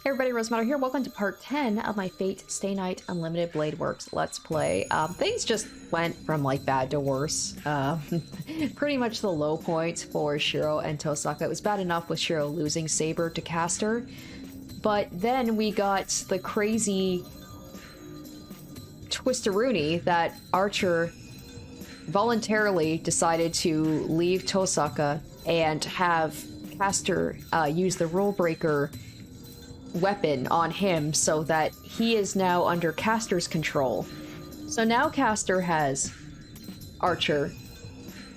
Hey everybody, Rosemary here. Welcome to part 10 of my Fate Stay Night Unlimited Blade Works Let's Play. Things just went from like bad to worse. Pretty much the low point for Shirou and Tosaka. It was bad enough with Shirou losing Saber to Caster, but then we got the crazy twisteroonie that Archer voluntarily decided to leave Tosaka and have Caster use the rule breaker weapon on him so that he is now under Caster's control. So now Caster has Archer,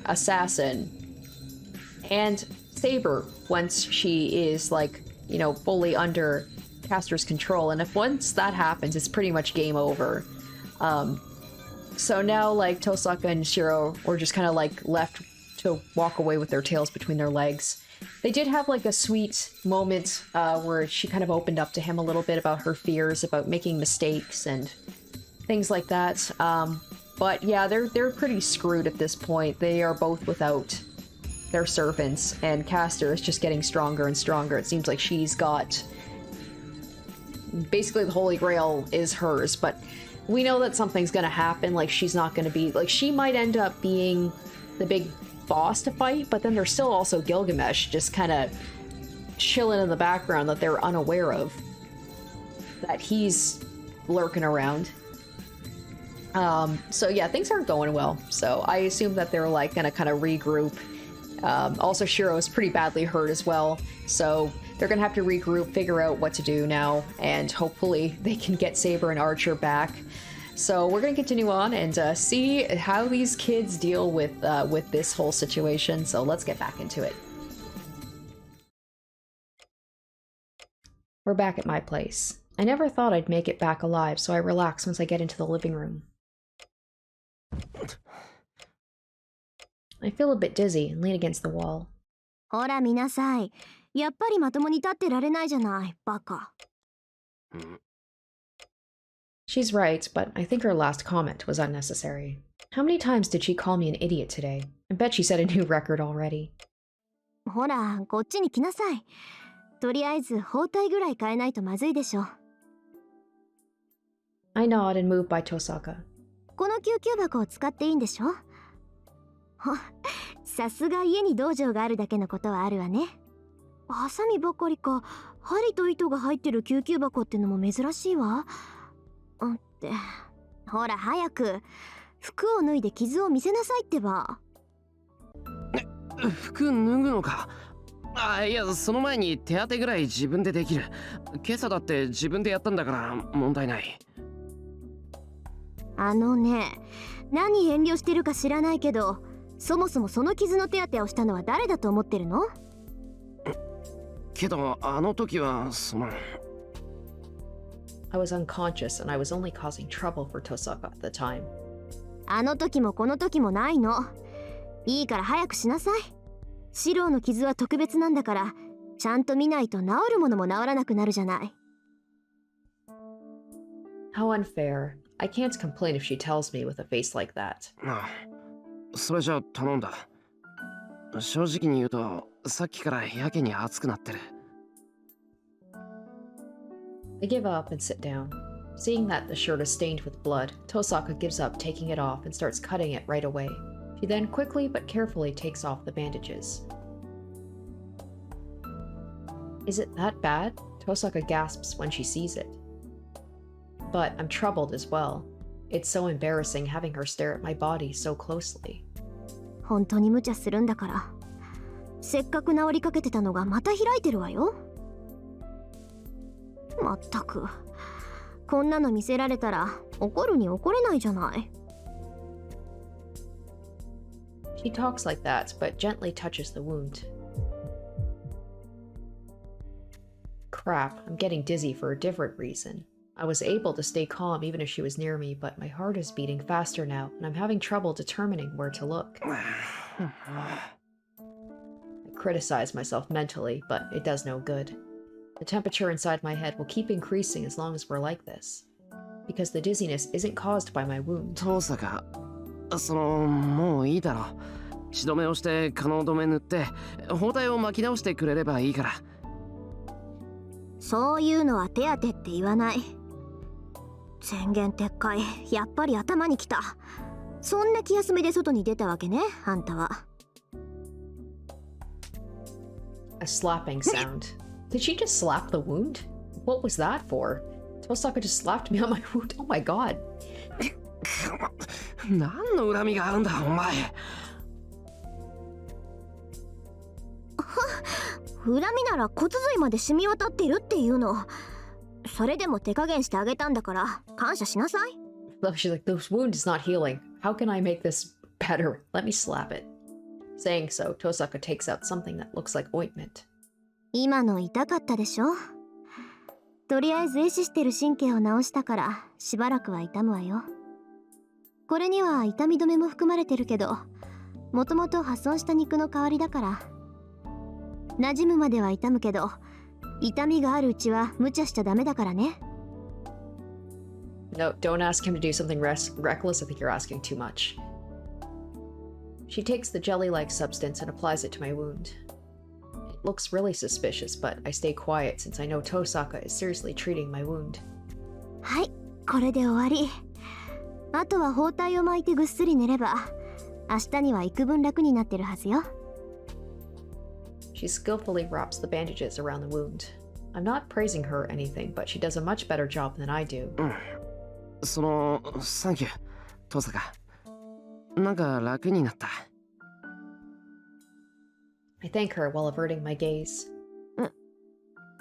Assassin, and Saber once she is like, you know, fully under Caster's control. And if once that happens, it's pretty much game over. So now like Tosaka and Shirou were just kind of like left to walk away with their tails between their legs. They did have like a sweet moment where she kind of opened up to him a little bit about her fears about making mistakes and things like that. But yeah, they're pretty screwed at this point. They are both without their servants, and Caster is just getting stronger and stronger. It seems like she's got basically the Holy Grail is hers, but we know that something's gonna happen. Like she's not gonna be like, she might end up being the big boss to fight, but then there's still also Gilgamesh just kind of chilling in the background that they're unaware of, that he's lurking around. So yeah, things aren't going well. So I assume that they're like gonna kind of regroup. Also Shirou is pretty badly hurt as well, so they're gonna have to regroup, figure out what to do now, and hopefully they can get Saber and Archer back. So we're going to continue on and see how these kids deal with this whole situation. So let's get back into it. We're back at my place. I never thought I'd make it back alive, so I relax once I get into the living room. I feel a bit dizzy and lean against the wall. ほら見なさい。やっぱりまともに立ってられないじゃない、バカ。She's right, but I think her last comment was unnecessary. How many times did she call me an idiot today? I bet she set a new record already. ほら、こっちに来なさい。とりあえず包帯ぐらい変えないとまずいでしょ。I nod and move by Tosaka. この救急箱を使っていいんでしょ。さすが家に道場があるだけのことはあるわね。ハサミばかりか、針と糸が入ってる救急箱ってのも珍しいわ。って、ほら早く服を脱いで傷を見せなさいってば。服脱ぐのか。いや、その前に手当てぐらい自分でできる。今朝だって自分でやったんだから問題ない。あのね、何遠慮してるか知らないけど、そもそもその傷の手当てをしたのは誰だと思ってるの？けどあの時はI was unconscious and I was only causing trouble for Tosaka at the time. あの時もこの時もないの。いいから早くしなさい。シロウの傷は特別なんだから、ちゃんと見ないと治るものも治らなくなるじゃない。How unfair. I can't complain if she tells me with a face like that. それじゃ頼んだ。正直に言うと、さっきからやけに熱くなってる。I give up and sit down. Seeing that the shirt is stained with blood, Tosaka gives up taking it off and starts cutting it right away. She then quickly but carefully takes off the bandages. Is it that bad? Tosaka gasps when she sees it. But I'm troubled as well. It's so embarrassing having her stare at my body so closely. 本当に無茶するんだから。せっかく治りかけてたのがまた開いてるわよ。まったく、こんなの見せられたら怒るに怒れないじゃない。She talks like that, but gently touches the wound. Crap, I'm getting dizzy for a different reason. I was able to stay calm even if she was near me, but my heart is beating faster now, and I'm having trouble determining where to look. I criticize myself mentally, but it does no good. The temperature inside my head will keep increasing as long as we're like this. Because the dizziness isn't caused by my wound. 遠坂、もういいだろ。血止めをして可能止め塗って包帯を巻き直してくれればいいから。そういうのは手当てって言わない。宣言撤回、やっぱり頭にきた。そんな気休めで外に出たわけね、あんたは。A slapping sound. Did she just slap the wound? What was that for? Tosaka just slapped me on my wound. Oh my god. 何の恨みがあるんだお前。恨みなら骨髄まで染み渡っているっていうの。それでも手加減してあげたんだから感謝しなさい。She's like, this wound is not healing. How can I make this better? Let me slap it. Saying so, Tosaka takes out something that looks like ointment. 今の痛かったでしょ。とりあえず壊死してる神経を治したからしばらくは痛むわよ。これには痛み止めも含まれてるけど、もともと破損した肉の代わりだから。馴染むまでは痛むけど、痛みがあるうちは無茶しちゃダメだからね。No, don't ask him to do something reckless. I think you're asking too much. She takes the jelly-like substance and applies it to my wound. It looks really suspicious, but I stay quiet since I know Tosaka is seriously treating my wound. はい、これで終わり。あとは包帯を巻いてぐっすり寝れば、明日には幾分楽になってるはずよ。She skillfully wraps the bandages around the wound. I'm not praising her or anything, but she does a much better job than I do. その、サンキュー、トサカ。なんか楽になった。I thank her while averting my gaze.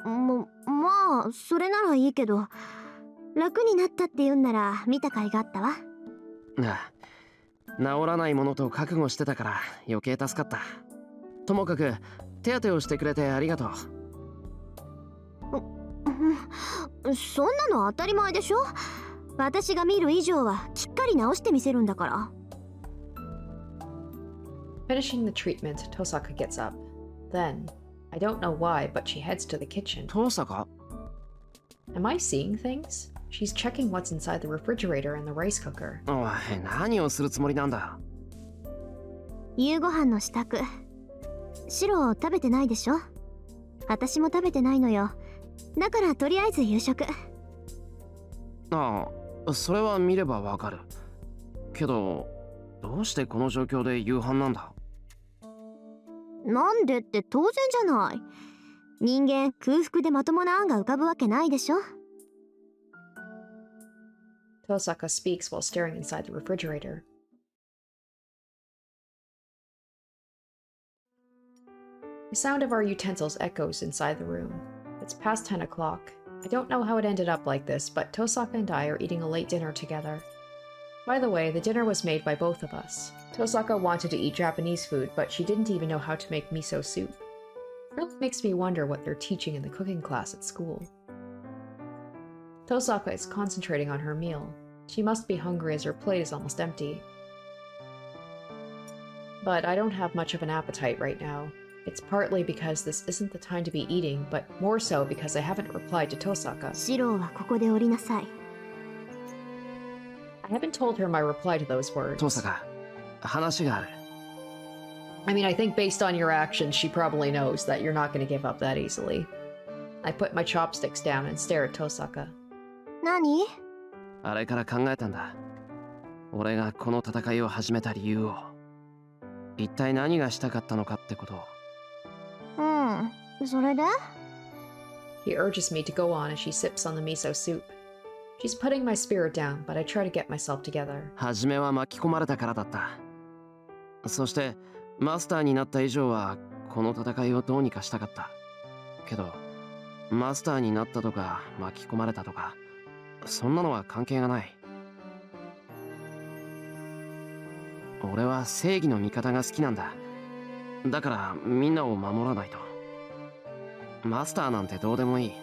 まあ、それならいいけど、楽になったって言うんなら見た甲斐があったわ。ああ、治らないものと覚悟してたから余計助かった。ともかく手当てをしてくれてありがとう。そんなの当たり前でしょ。私が見る以上はきっかり治してみせるんだから。Finishing the treatment, Tosaka gets up. Then, I don't know why, but she heads to the kitchen. トサカ？ Am I seeing things? She's checking what's inside the refrigerator and the rice cooker. おい、何をするつもりなんだ。夕ご飯の支度。シロ食べてないでしょ。私も食べてないのよ。だからとりあえず夕食。ああ、それは見ればわかる。けど、どうしてこの状況で夕飯なんだ？なんでって当然じゃない。人間空腹でまともな案が浮かぶわけないでしょ。Tosaka speaks while staring inside the refrigerator. The sound of our utensils echoes inside the room. It's past 10 o'clock. I don't know how it ended up like this, but Tosaka and I are eating a late dinner together. By the way, the dinner was made by both of us. Tosaka wanted to eat Japanese food, but she didn't even know how to make miso soup. It really makes me wonder what they're teaching in the cooking class at school. Tosaka is concentrating on her meal. She must be hungry as her plate is almost empty. But I don't have much of an appetite right now. It's partly because this isn't the time to be eating, but more so because I haven't replied to Tosaka. シロはここで降りなさい。I haven't told her my reply to those words. トサカ、話がある。I mean, I think based on your actions, she probably knows that you're not going to give up that easily. I put my chopsticks down and stare at Tosaka. 何？あれから考えたんだ。俺がこの戦いを始めた理由を。一体何がしたかったのかってことを。それで？ He urges me to go on as she sips on the miso soup. She's putting my spirit down, but I try to get myself together. 初めは巻き込まれたからだった。そしてマスターになった以上はこの戦いをどうにかしたかった。けどマスターになったとか巻き込まれたとかそんなのは関係がない。俺は正義の味方が好きなんだ。だからみんなを守らないと。マスターなんてどうでもいい。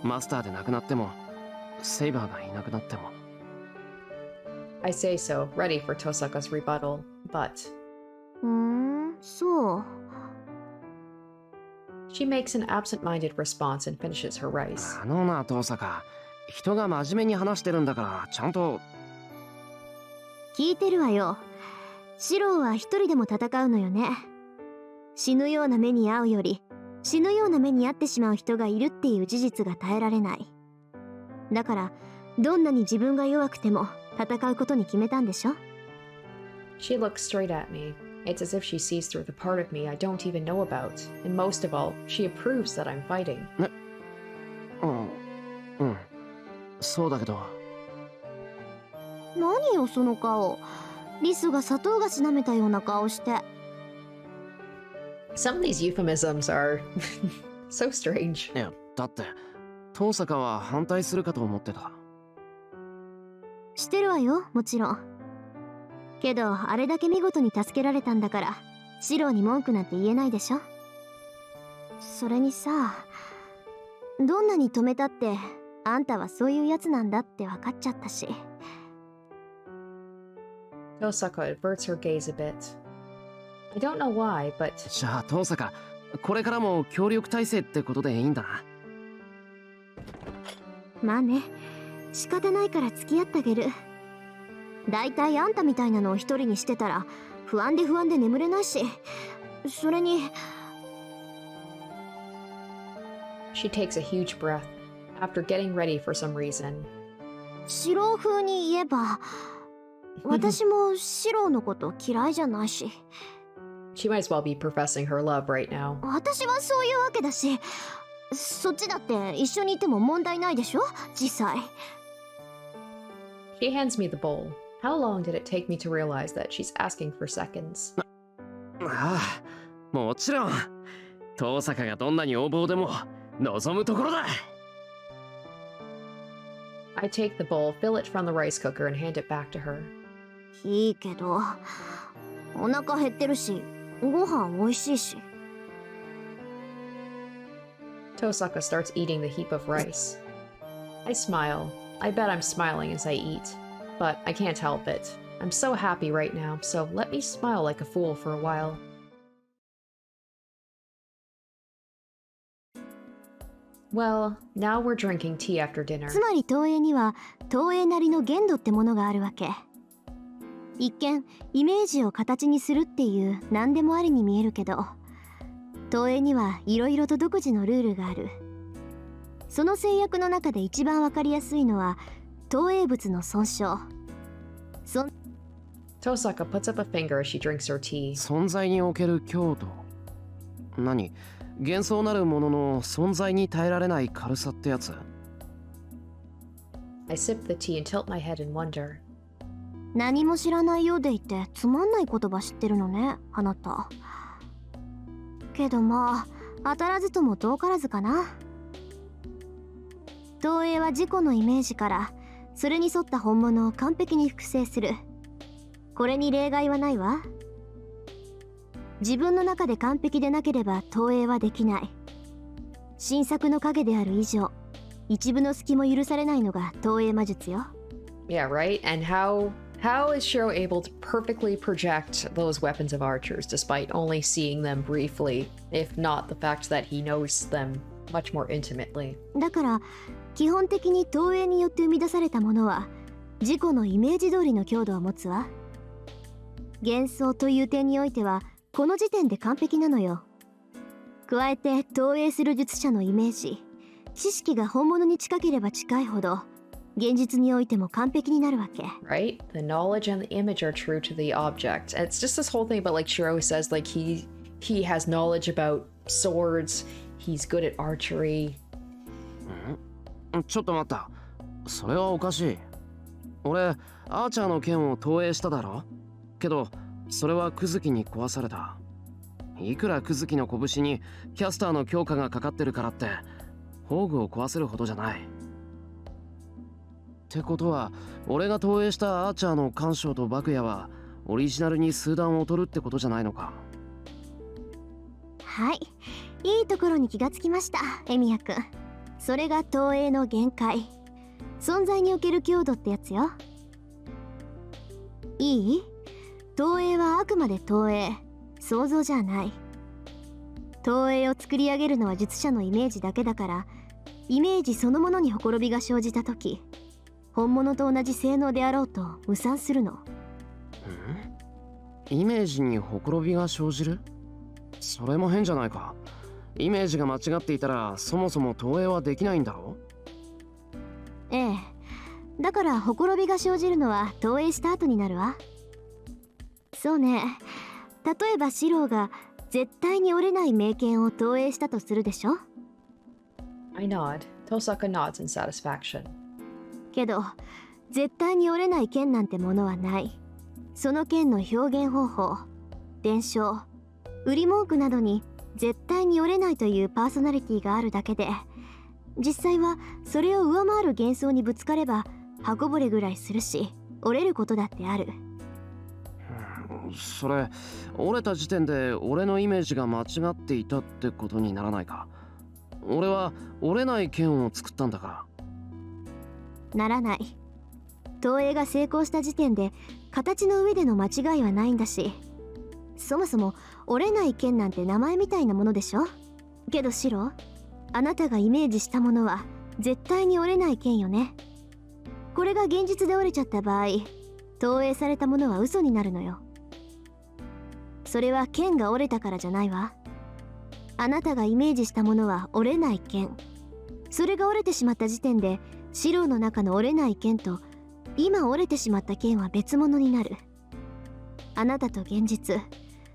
マスターでなくなってもセイバーがいなくなっても。I say so, ready for Tosaka's rebuttal, but... そう。She makes an absent-minded response and finishes her rice. あのな、トサカ。人が真面目に話してるんだから、ちゃんと。聞いてるわよ。シロは一人でも戦うのよね。死ぬような目に遭うより、死ぬような目に遭ってしまう人がいるっていう事実が耐えられない。だからどんなに自分が弱くても戦うことに決めたんでしょ。 She looks straight at me. It's as if she sees through the part of me I don't even know about. And most of all, she approves that I'm fighting. そうだけど。何よその顔。リスが砂糖菓子舐めたような顔して。 Some of these euphemisms are so strange. いや、だって遠坂は反対するかと思ってた。してるわよ、もちろん。けどあれだけ見事に助けられたんだからシローに文句なんて言えないでしょ。それにさ、どんなに止めたってあんたはそういうやつなんだって分かっちゃったし。 Osaka averts her gaze a bit. I don't know why, but じゃあ遠坂、これからも協力体制ってことでいいんだな。まあね、仕方ないから付き合ってあげる。だいたいあんたみたいなのを一人にしてたら不安で眠れないし、それに。 she takes a huge breath after getting ready for some reason. シロー風に言えば私もシローのこと嫌いじゃないし。 She might as well be professing her love right now. 私はそういうわけだし、そっちだって一緒にいても問題ないでしょ実際。 She hands me the bowl. How long did it take me to realize that she's asking for seconds? ああ、もちろん。遠坂がどんなに横暴でも望むところだ。I take the bowl, fill it from the rice cooker, and hand it back to her. いいけどお腹減ってるしご飯美味しいし。 Tosaka starts eating the heap of rice. I smile. I bet I'm smiling as I eat. But I can't help it. I'm so happy right now, so let me smile like a fool for a while. Well, now we're drinking tea after dinner. つまり東映には東映なりの限度ってものがあるわけ。一見イメージを形にするっていう何でもありに見えるけど、東映にはいろいろと独自のルールがある。その制約の中で一番わかりやすいのは投影物の損傷。Tosaka puts up a finger as she drinks her tea. 存在における強度。何？幻想なるものの存在に耐えられない軽さってやつ？ I sip the tea and tilt my head in wonder. 何も知らないようでいてつまんない言葉知ってるのね、あなた。けどまあ当たらずとも遠からずかな。投影は自己のイメージからそれに沿った本物を完璧に複製する。これに例外はないわ。自分の中で完璧でなければ投影はできない。新作の影である以上、一部の隙も許されないのが投影魔術よ。Yeah, right? And how is Shirou able to perfectly project those weapons of archers despite only seeing them briefly, if not the fact that he knows them much more intimately? だから基本的に投影によって生み出されたものは自己のイメージ通りの強度を持つわ。幻想という点においてはこの時点で完璧なのよ。加えて投影する術者のイメージ、知識が本物に近ければ近いほど現実においても完璧になるわけ。 Right? The knowledge and the image are true to the object. And it's just this whole thing about like Shirou says like he has knowledge about swords, he's good at archery. ちょっと待った。それはおかしい。俺アーチャーの剣を投影しただろ。けどそれはクズキに壊された。いくらクズキの拳にキャスターの強化がかかってるからって宝具を壊せるほどじゃない。ってことは俺が投影したアーチャーの干渉と爆矢はオリジナルに数段劣るってことじゃないのか。はい、いいところに気がつきました、エミヤくん。それが投影の限界、存在における強度ってやつよ。いい？投影はあくまで投影、想像じゃない。投影を作り上げるのは術者のイメージだけだから、イメージそのものにほころびが生じた時、本物と同じ性能であろうと無産するの。イメージにほころびが生じる？それも変じゃないか。イメージが間違っていたらそもそも投影はできないんだろええ。だからほころびが生じるのは投影した後になるわ。そうね。例えばシローが絶対に折れない名剣を投影したとするでしょ。 I nod. Tosaka nods in satisfaction. けど絶対に折れない剣なんてものはない。その剣の表現方法、伝承、売り文句などに絶対に折れないというパーソナリティがあるだけで、実際はそれを上回る幻想にぶつかれば刃こぼれぐらいするし、折れることだってある。それ折れた時点で俺のイメージが間違っていたってことにならないか。俺は折れない剣を作ったんだから。ならない。投影が成功した時点で形の上での間違いはないんだし、そもそも折れない剣なんて名前みたいなものでしょ。けどシロ、あなたがイメージしたものは絶対に折れない剣よね。これが現実で折れちゃった場合、投影されたものは嘘になるのよ。それは剣が折れたからじゃないわ。あなたがイメージしたものは折れない剣。それが折れてしまった時点でシロの中の折れない剣と今折れてしまった剣は別物になる。あなたと現実、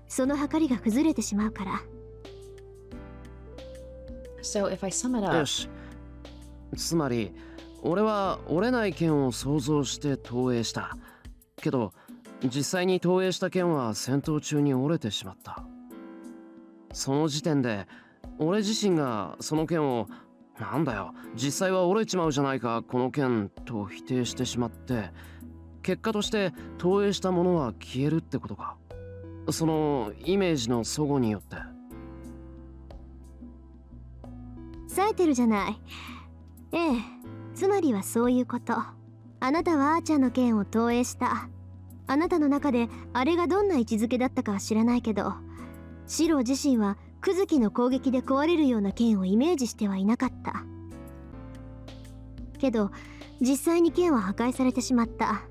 その計りが崩れてしまうから。 So if I sum it up. よし。つまり俺は折れない剣を想像して投影した。けど実際に投影した剣は戦闘中に折れてしまった。その時点で俺自身がその剣をなんだよ実際は折れちまうじゃないかこの剣と否定してしまって、結果として投影したものは消えるってことか。そのイメージの齟齬によって。冴えてるじゃない。ええ、つまりはそういうこと。あなたはあーちゃんの剣を投影した。あなたの中であれがどんな位置づけだったかは知らないけど、シロ自身はクズキの攻撃で壊れるような剣をイメージしてはいなかった。けど実際に剣は破壊されてしまった。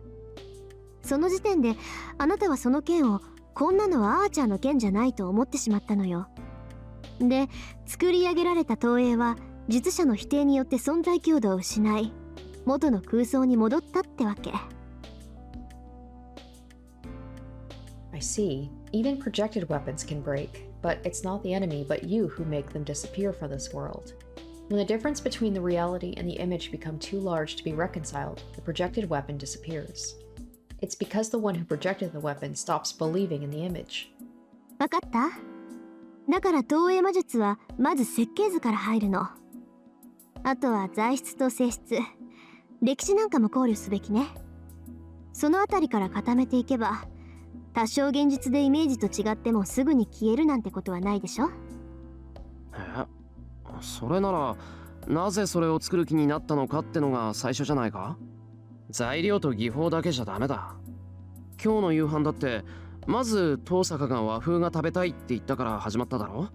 その時点であなたはその剣をこんなのはあーちゃんの剣じゃないと思ってしまったのよ。で、作り上げられた投影は術者の否定によって存在強度を失い、元の空想に戻ったってわけ。I see. Even projected weapons can break, but it's not the enemy but you who make them disappear from this world. When the difference between the reality and the image become too large to be reconciled, the projected weapon disappears. It's because the one who projected the weapon stops believing in the image. わかった？だから投影魔術はまず設計図から入るの。あとは材質と性質、歴史なんかも考慮すべきね。そのあたりから固めていけば、多少現実でイメージと違ってもすぐに消えるなんてことはないでしょ。それならなぜそれを作る気になったのかってのが最初じゃないか。材料と技法だけじゃダメだ。今日の夕飯だってまず遠坂が和風が食べたいって言ったから始まっただろ。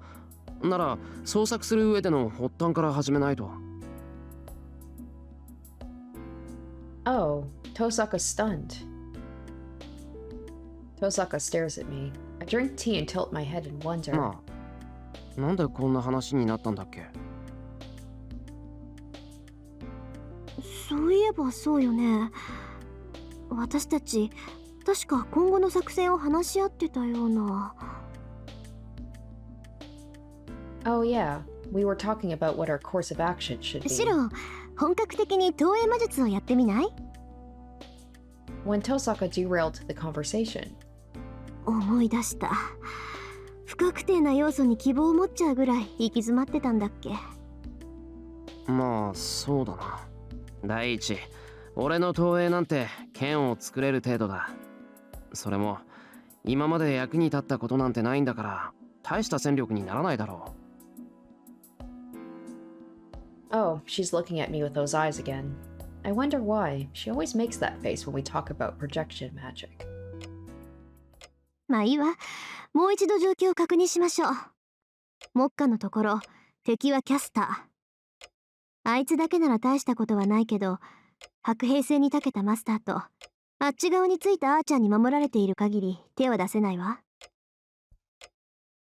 なら創作する上での発端から始めないと。Oh, Tosaka's stunned. Tosaka stares at me. I drink tea and tilt my head in wonder. まあ、なんでこんな話になったんだっけ。そういえばそうよね。私たち確か今後の作戦を話し合ってたような。Oh yeah, we were talking about what our course of action should be. シロ、本格的に投影魔術をやってみない？ When Tosaka derailed the conversation. 思い出した。不確定な要素に希望を持っちゃうぐらい行き詰まってたんだっけ。まあそうだな。第一、俺の投影なんて剣を作れる程度だ。それも今まで役に立ったことなんてないんだから大した戦力にならないだろう。Oh, she's looking at me with those eyes again. I wonder why. She always makes that face when we talk about projection magic. まあいいわ。もう一度状況を確認しましょう。目下のところ敵はキャスター。あいつだけなら大したことはないけど、白兵戦に長けたマスターとあっち側についたあーちゃんに守られている限り手は出せないわ。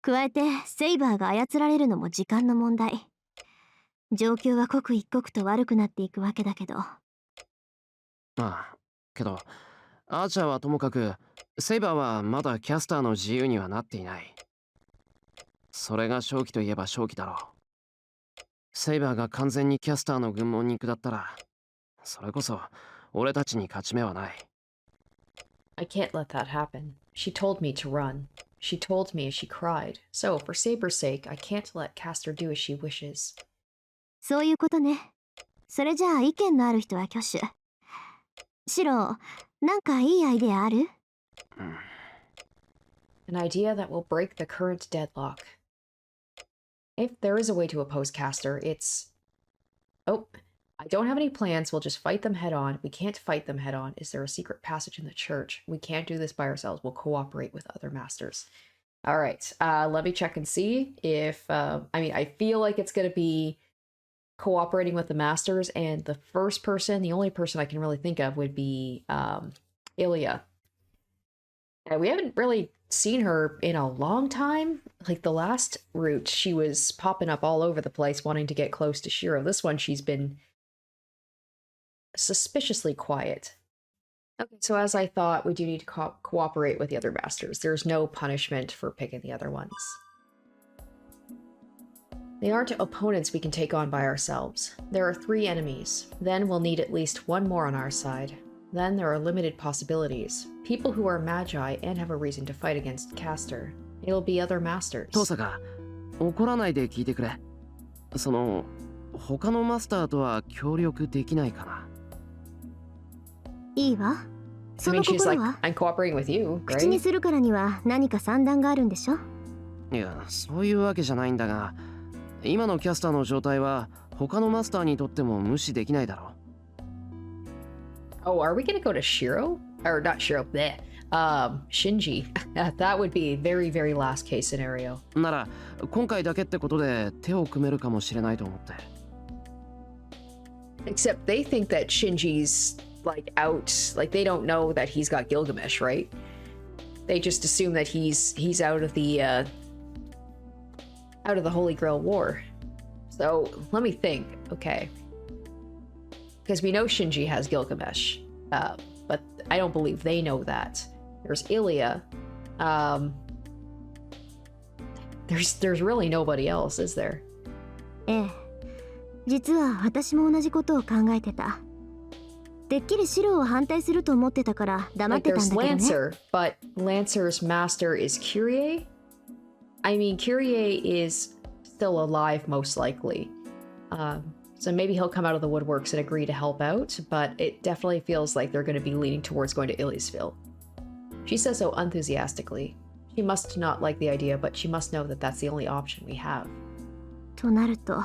加えてセイバーが操られるのも時間の問題。状況は刻一刻と悪くなっていくわけだけど。ああ、けど、アーチャーはともかく、セイバーはまだキャスターの自由にはなっていない。それが正気といえば正気だろう。セイバーが完全にキャスターの軍門に下ったら、それこそ俺たちに勝ち目はない。I can't let that happen. She told me to run. She told me as she cried. So, for Saber's sake, I can't let Caster do as she wishes. そういうことね。それじゃあ意見のある人は挙手。シロ、なんかいいアイデアある？ An idea that will break the current deadlock. If there is a way to oppose Caster, it's... Oh, I don't have any plans. We'll just fight them head on. We can't fight them head on. Is there a secret passage in the church? We can't do this by ourselves. We'll cooperate with other masters. All right, let me check and see if... I mean, I feel like it's going to be cooperating with the masters, and the first person, the only person I can really think of would be Ilya. And we haven't really seen her in a long time. Like the last route, she was popping up all over the place wanting to get close to Shirou. This one, she's been suspiciously quiet. Okay, so as I thought, we do need to cooperate with the other masters. There's no punishment for picking the other ones. They aren't opponents we can take on by ourselves. There are 3 enemies. Then we'll need at least 1 more on our side. Then there are limited possibilities. People who are magi and have a reason to fight against Caster. It'll be other masters. トサカ、怒らないで聞いてくれ。その、他のマスターとは協力できないかな。いいわ。 I そ mean, の she's 心 like, は I'm cooperating with you, 口に right? するからには何か算段があるんでしょ？いや、そういうわけじゃないんだが、今のキャスターの状態は他のマスターにとっても無視できないだろう。Oh, are we gonna go to Shirou? Or not Shirou, bleh. Shinji. That would be a very, very last case scenario. なら、今回だけってことで手を組めるかもしれないと思って。Except they think that Shinji's like out, like they don't know that he's got Gilgamesh, right? They just assume that he's out of the Holy Grail War. So let me think. Okay, because we know Shinji has Gilgamesh, but I don't believe they know that. There's Ilya. There's really nobody else, is there? ええ。実は私も同じことを考えてた。てっきりシロを反対すると思ってたから黙っ Like てたん there's だけどね。 Lancer, but Lancer's master is Kyrie? I mean, Kyrie is still alive, most likely. So maybe he'll come out of the woodworks and agree to help out, but it definitely feels like they're going to be leaning towards going to Iliasville. She says so enthusiastically. She must not like the idea, but she must know that that's the only option we have. となると、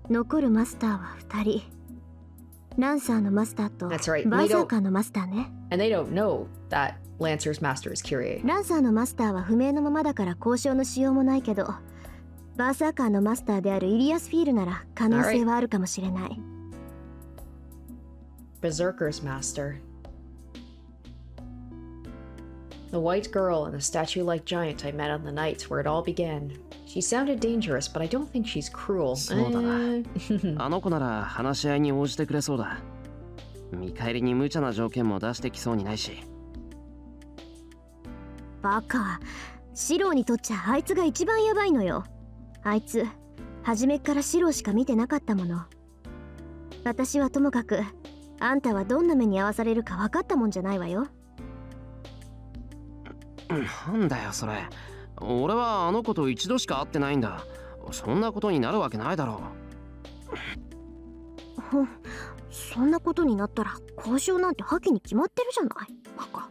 残るマスターは2人。ランサーのマスターとバ That's right. ーサーカーのマスターね。And they don't know that Lancer's master is Kyrie. ランサーのマスターは不明のままだから交渉のしようもないけど、バーサーカーのマスターであるイリアスフィールなら可能性はあるかもしれない。Berserker's master. The white girl and the statue-like giant I met on the night where it all began. She sounded dangerous, but I don't think she's cruel. そうだな。あの子なら話し合いに応じてくれそうだ。見返りに無茶な条件も出してきそうにないし。バカ。シローにとっちゃあいつが一番ヤバいのよ。あいつ、初めっからシローしか見てなかったもの。私はともかく、あんたはどんな目に遭わされるか分かったもんじゃないわよ。なんだよそれ。俺はあの子と一度しか会ってないんだ。そんなことになるわけないだろう。そんなことになったら交渉なんて破棄に決まってるじゃない。バカ。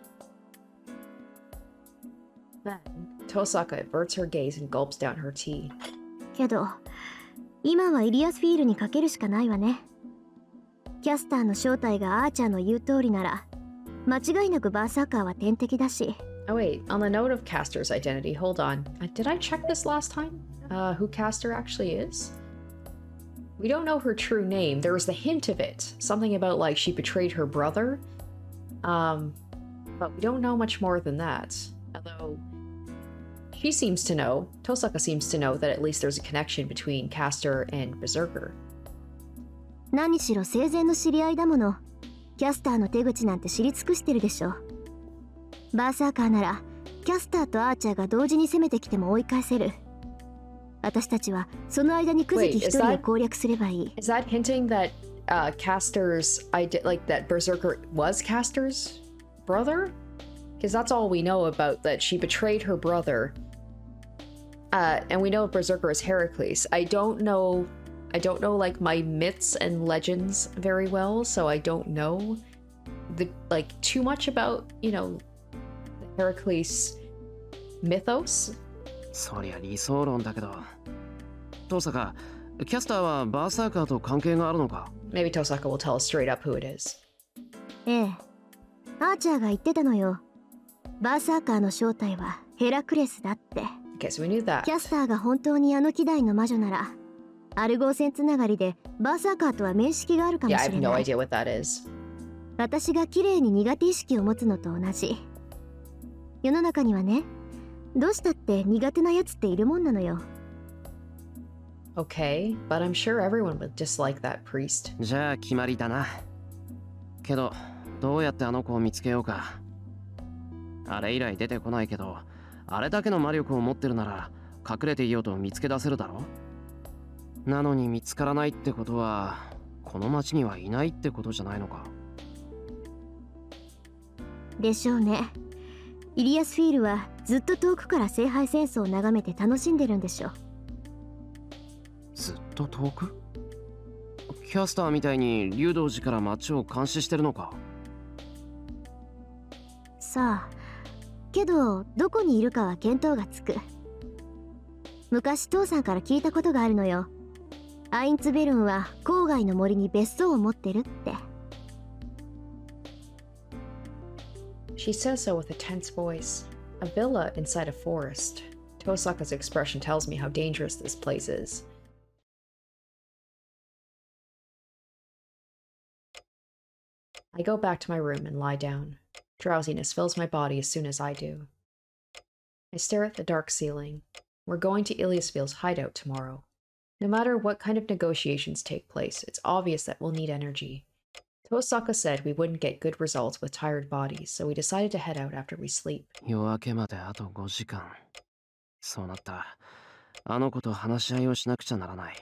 Then, Tosaka averts her gaze and gulps down her tea. けど、今はイリアスフィールにかけるしかないわね。キャスターの正体がアーチャーの言う通りなら、間違いなくバーサーカーは天敵だし。Oh wait, on the note of Caster's identity, hold on. Did I check this last time? Who Caster actually is? We don't know her true name. There was the hint of it. Something about like she betrayed her brother. But we don't know much more than that. Although she seems to know, Tosaka seems to know that at least there's a connection between Caster and Berserker. 何しろ生前の知り合いだもの。キャスターの手口なんて知り尽くしてるでしょ。バーサーカーならキャスターとアーチャーが同時に攻めてきても追い返せる。私たちはその間にクズキ一人を攻略すればいい。Is that hinting that Caster's like that Berserker was Caster's brother? Because that's all we know about, that she betrayed her brother. And we know Berserker is Heracles. I don't know like my myths and legends very well, so I don't know too much about, you know, the Heracles mythos. そりゃ理想論だけど、Tosaka、キャスターはバーサーカーと関係があるのか？ Maybe Tosaka will tell us straight up who it is. ええ、アーチャーが言ってたのよ。バーサーカーの正体はヘラクレスだって。Okay, so we knew that. キャスターが本当にあの希代の魔女なら、アルゴー戦つながりでバーサーカーとは面識があるかも Yeah, し I れ have な no い。idea what that is. 私が綺麗に苦手意識を持つのと同じ。世の中にはね、どうしたって苦手なやつっているもんなのよ。Okay, but I'm sure everyone would dislike that priest. じゃあ決まりだな。けど、どうやってあの子を見つけようか。あれ以来出てこないけど、あれだけの魔力を持ってるなら、隠れていようと見つけ出せるだろ。なのに見つからないってことは、この町にはいないってことじゃないのか。でしょうね。イリアスフィールはずっと遠くから聖杯戦争を眺めて楽しんでるんでしょ。ずっと遠く？キャスターみたいに竜道寺から町を監視してるのか？さあ、けどどこにいるかは見当がつく。昔父さんから聞いたことがあるのよ。アインツベルンは郊外の森に別荘を持ってるって。She says so with a tense voice. A villa inside a forest. Tosaka's expression tells me how dangerous this place is. I go back to my room and lie down. Drowsiness fills my body as soon as I do. I stare at the dark ceiling. We're going to Iliasfield's hideout tomorrow. No matter what kind of negotiations take place, it's obvious that we'll need energy. Tosaka said we wouldn't get good results with tired bodies, so we decided to head out after we sleep. 夜明けまであと5時間。そうなったら、あの子と話し合いをしなくちゃならない。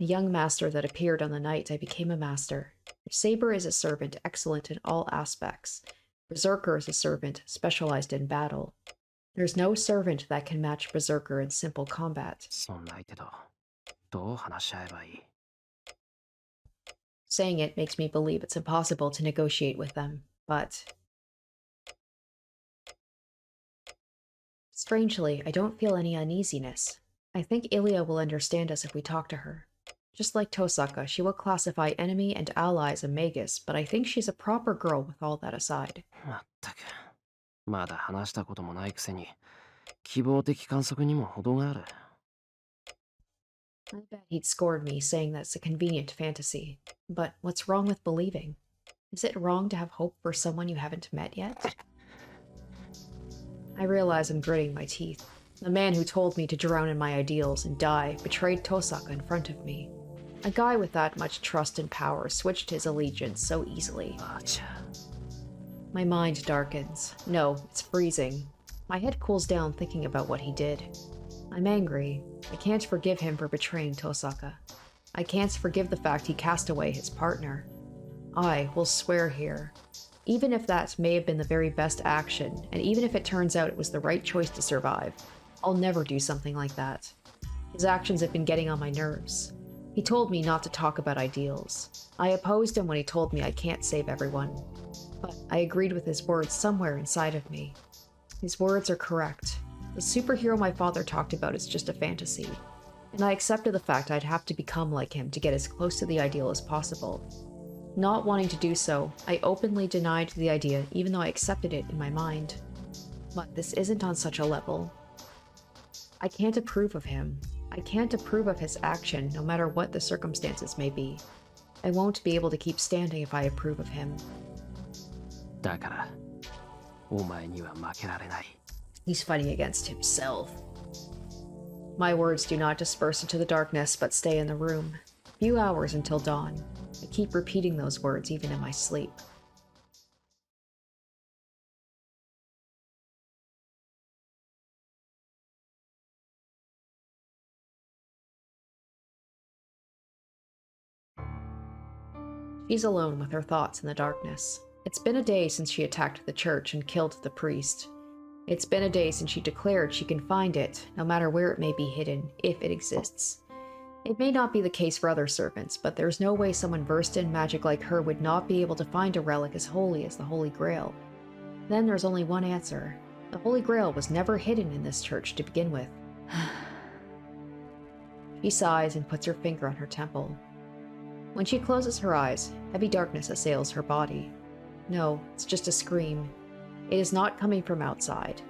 A young master that appeared on the night I became a master. Saber is a servant excellent in all aspects. Berserker is a servant specialized in battle. There's no servant that can match Berserker in simple combat. そんな相手と、どう話し合えばいい？ Saying it makes me believe it's impossible to negotiate with them, but... Strangely, I don't feel any uneasiness. I think Ilia will understand us if we talk to her. Just like Tosaka, she will classify enemy and ally as a magus, but I think she's a proper girl with all that aside. まったく、まだ話したこともないくせに、希望的観測にも程がある。I bet he'd scored me, saying that's a convenient fantasy. But what's wrong with believing? Is it wrong to have hope for someone you haven't met yet? I realize I'm gritting my teeth. The man who told me to drown in my ideals and die betrayed Tosaka in front of me. A guy with that much trust and power switched his allegiance so easily. My mind darkens. No, it's freezing. My head cools down thinking about what he did. I'm angry. I can't forgive him for betraying Tosaka. I can't forgive the fact he cast away his partner. I will swear here. Even if that may have been the very best action, and even if it turns out it was the right choice to survive, I'll never do something like that. His actions have been getting on my nerves. He told me not to talk about ideals. I opposed him when he told me I can't save everyone. But I agreed with his words somewhere inside of me. His words are correct. The superhero my father talked about is just a fantasy. And I accepted the fact I'd have to become like him to get as close to the ideal as possible. Not wanting to do so, I openly denied the idea even though I accepted it in my mind. But this isn't on such a level. I can't approve of him. I can't approve of his action no matter what the circumstances may be. I won't be able to keep standing if I approve of him. だから、お前には負けられない。He's fighting against himself. My words do not disperse into the darkness, but stay in the room. A few hours until dawn. I keep repeating those words even in my sleep. She's alone with her thoughts in the darkness. It's been a day since she attacked the church and killed the priest. It's been a day since she declared she can find it, no matter where it may be hidden, if it exists. It may not be the case for other servants, but there's no way someone versed in magic like her would not be able to find a relic as holy as the Holy Grail. Then there's only one answer. The Holy Grail was never hidden in this church to begin with. She sighs and puts her finger on her temple. When she closes her eyes, heavy darkness assails her body. No, it's just a scream. It is not coming from outside.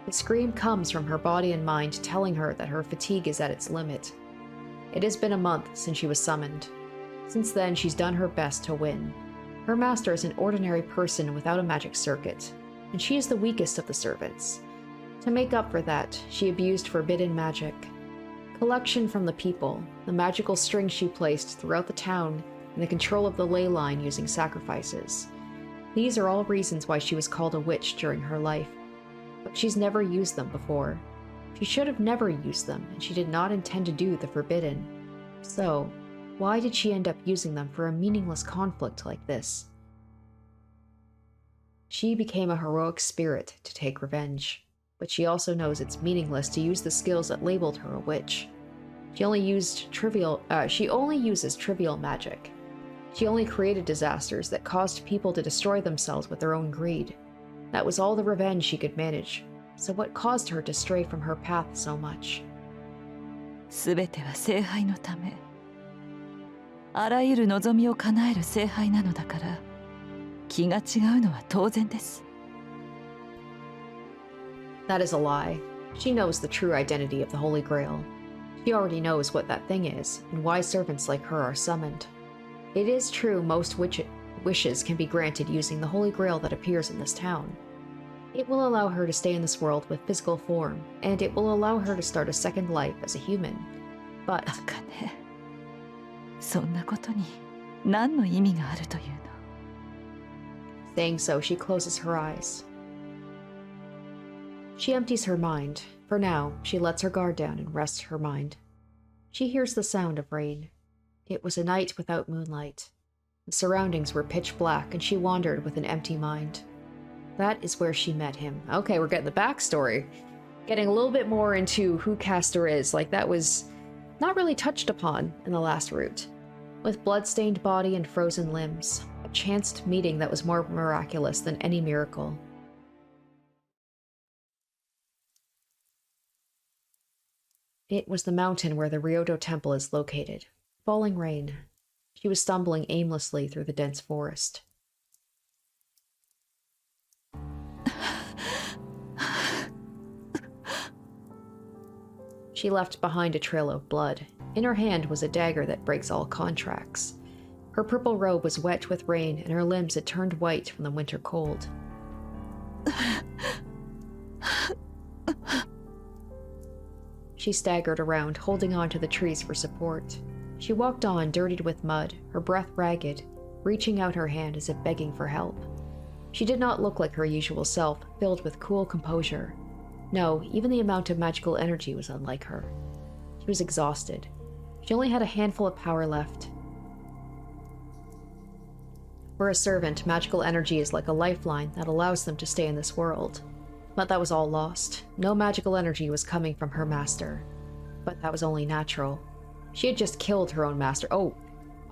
The scream comes from her body and mind telling her that her fatigue is at its limit. It has been a month since she was summoned. Since then, she's done her best to win. Her master is an ordinary person without a magic circuit, and she is the weakest of the servants. To make up for that, she abused forbidden magic. Collection from the people, the magical strings she placed throughout the town, and the control of the ley line using sacrifices. These are all reasons why she was called a witch during her life, but she's never used them before. She should have never used them, and she did not intend to do the forbidden. So, why did she end up using them for a meaningless conflict like this? She became a heroic spirit to take revenge, but she also knows it's meaningless to use the skills that labeled her a witch. She only uses trivial magic. She only created disasters that caused people to destroy themselves with their own greed. That was all the revenge she could manage. So what caused her to stray from her path so much? すべては聖杯のため。あらゆる望みを叶える聖杯なのだから、気が違うのは当然です。That is a lie. She knows the true identity of the Holy Grail. She already knows what that thing is, and why servants like her are summoned. It is true most wishes can be granted using the Holy Grail that appears in this town. It will allow her to stay in this world with physical form, and it will allow her to start a second life as a human. But... バカね。そんなことに何の意味があるというの。Saying so, she closes her eyes. She empties her mind. For now, she lets her guard down and rests her mind. She hears the sound of rain. It was a night without moonlight. The surroundings were pitch black, and she wandered with an empty mind. That is where she met him. Okay, we're getting the backstory. Getting a little bit more into who Castor is. Like, that was not really touched upon in the last route. With blood-stained body and frozen limbs. A chanced meeting that was more miraculous than any miracle. It was the mountain where the Ryodo Temple is located. Falling rain. She was stumbling aimlessly through the dense forest. She left behind a trail of blood. In her hand was a dagger that breaks all contracts. Her purple robe was wet with rain, and her limbs had turned white from the winter cold. She staggered around, holding on to the trees for support. She walked on, dirtied with mud, her breath ragged, reaching out her hand as if begging for help. She did not look like her usual self, filled with cool composure. No, even the amount of magical energy was unlike her. She was exhausted. She only had a handful of power left. For a servant, magical energy is like a lifeline that allows them to stay in this world. But that was all lost. No magical energy was coming from her master. But that was only natural. She had just killed her own master. Oh,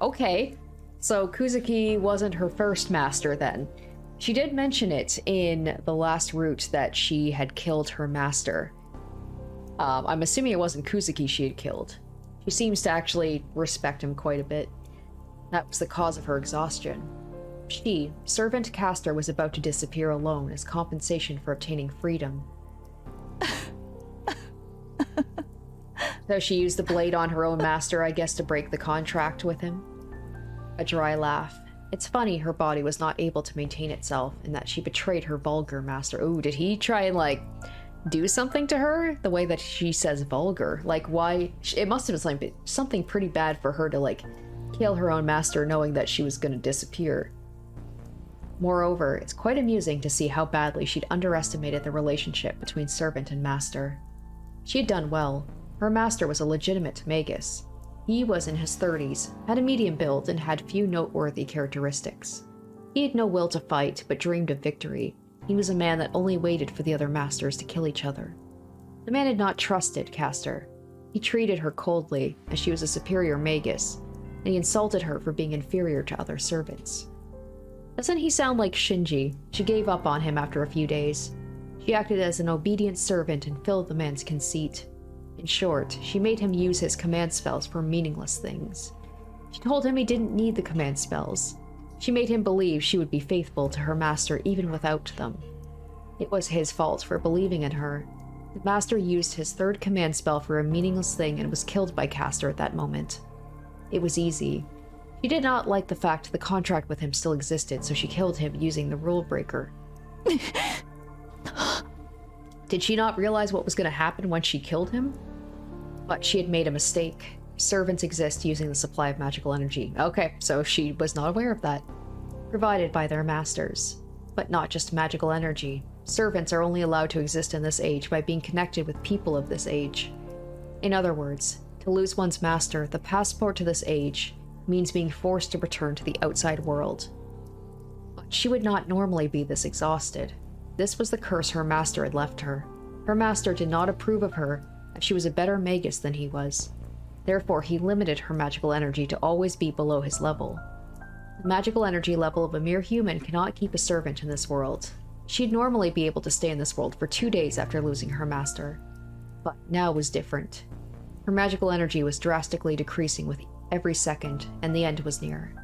okay. So Kuzuki wasn't her first master then. She did mention it in the last route that she had killed her master. I'm assuming it wasn't Kuzuki she had killed. She seems to actually respect him quite a bit. That was the cause of her exhaustion. She, Servant Castor, was about to disappear alone as compensation for obtaining freedom. So she used the blade on her own master, I guess, to break the contract with him. A dry laugh. It's funny her body was not able to maintain itself, and that she betrayed her vulgar master. Ooh, did he try and, like, do something to her the way that she says vulgar. Like, why? It must have been something pretty bad for her to, like, kill her own master knowing that she was going to disappear. Moreover, it's quite amusing to see how badly she'd underestimated the relationship between servant and master. She had done well. Her master was a legitimate magus. He was in his 30s, had a medium build, and had few noteworthy characteristics. He had no will to fight, but dreamed of victory. He was a man that only waited for the other masters to kill each other. The man had not trusted Castor. He treated her coldly, as she was a superior magus, and he insulted her for being inferior to other servants. Doesn't he sound like Shinji? She gave up on him after a few days. She acted as an obedient servant and filled the man's conceit. In short, she made him use his command spells for meaningless things. She told him he didn't need the command spells. She made him believe she would be faithful to her master even without them. It was his fault for believing in her. The master used his third command spell for a meaningless thing and was killed by Castor at that moment. It was easy. She did not like the fact the contract with him still existed, so she killed him using the rule breaker. Did she not realize what was going to happen when she killed him? But she had made a mistake. Servants exist using the supply of magical energy. Okay, so she was not aware of that. Provided by their masters. But not just magical energy. Servants are only allowed to exist in this age by being connected with people of this age. In other words, to lose one's master, the passport to this age, means being forced to return to the outside world. But she would not normally be this exhausted. This was the curse her master had left her. Her master did not approve of her, as she was a better magus than he was. Therefore, he limited her magical energy to always be below his level. The magical energy level of a mere human cannot keep a servant in this world. She'd normally be able to stay in this world for 2 days after losing her master. But now was different. Her magical energy was drastically decreasing with every second, and the end was near.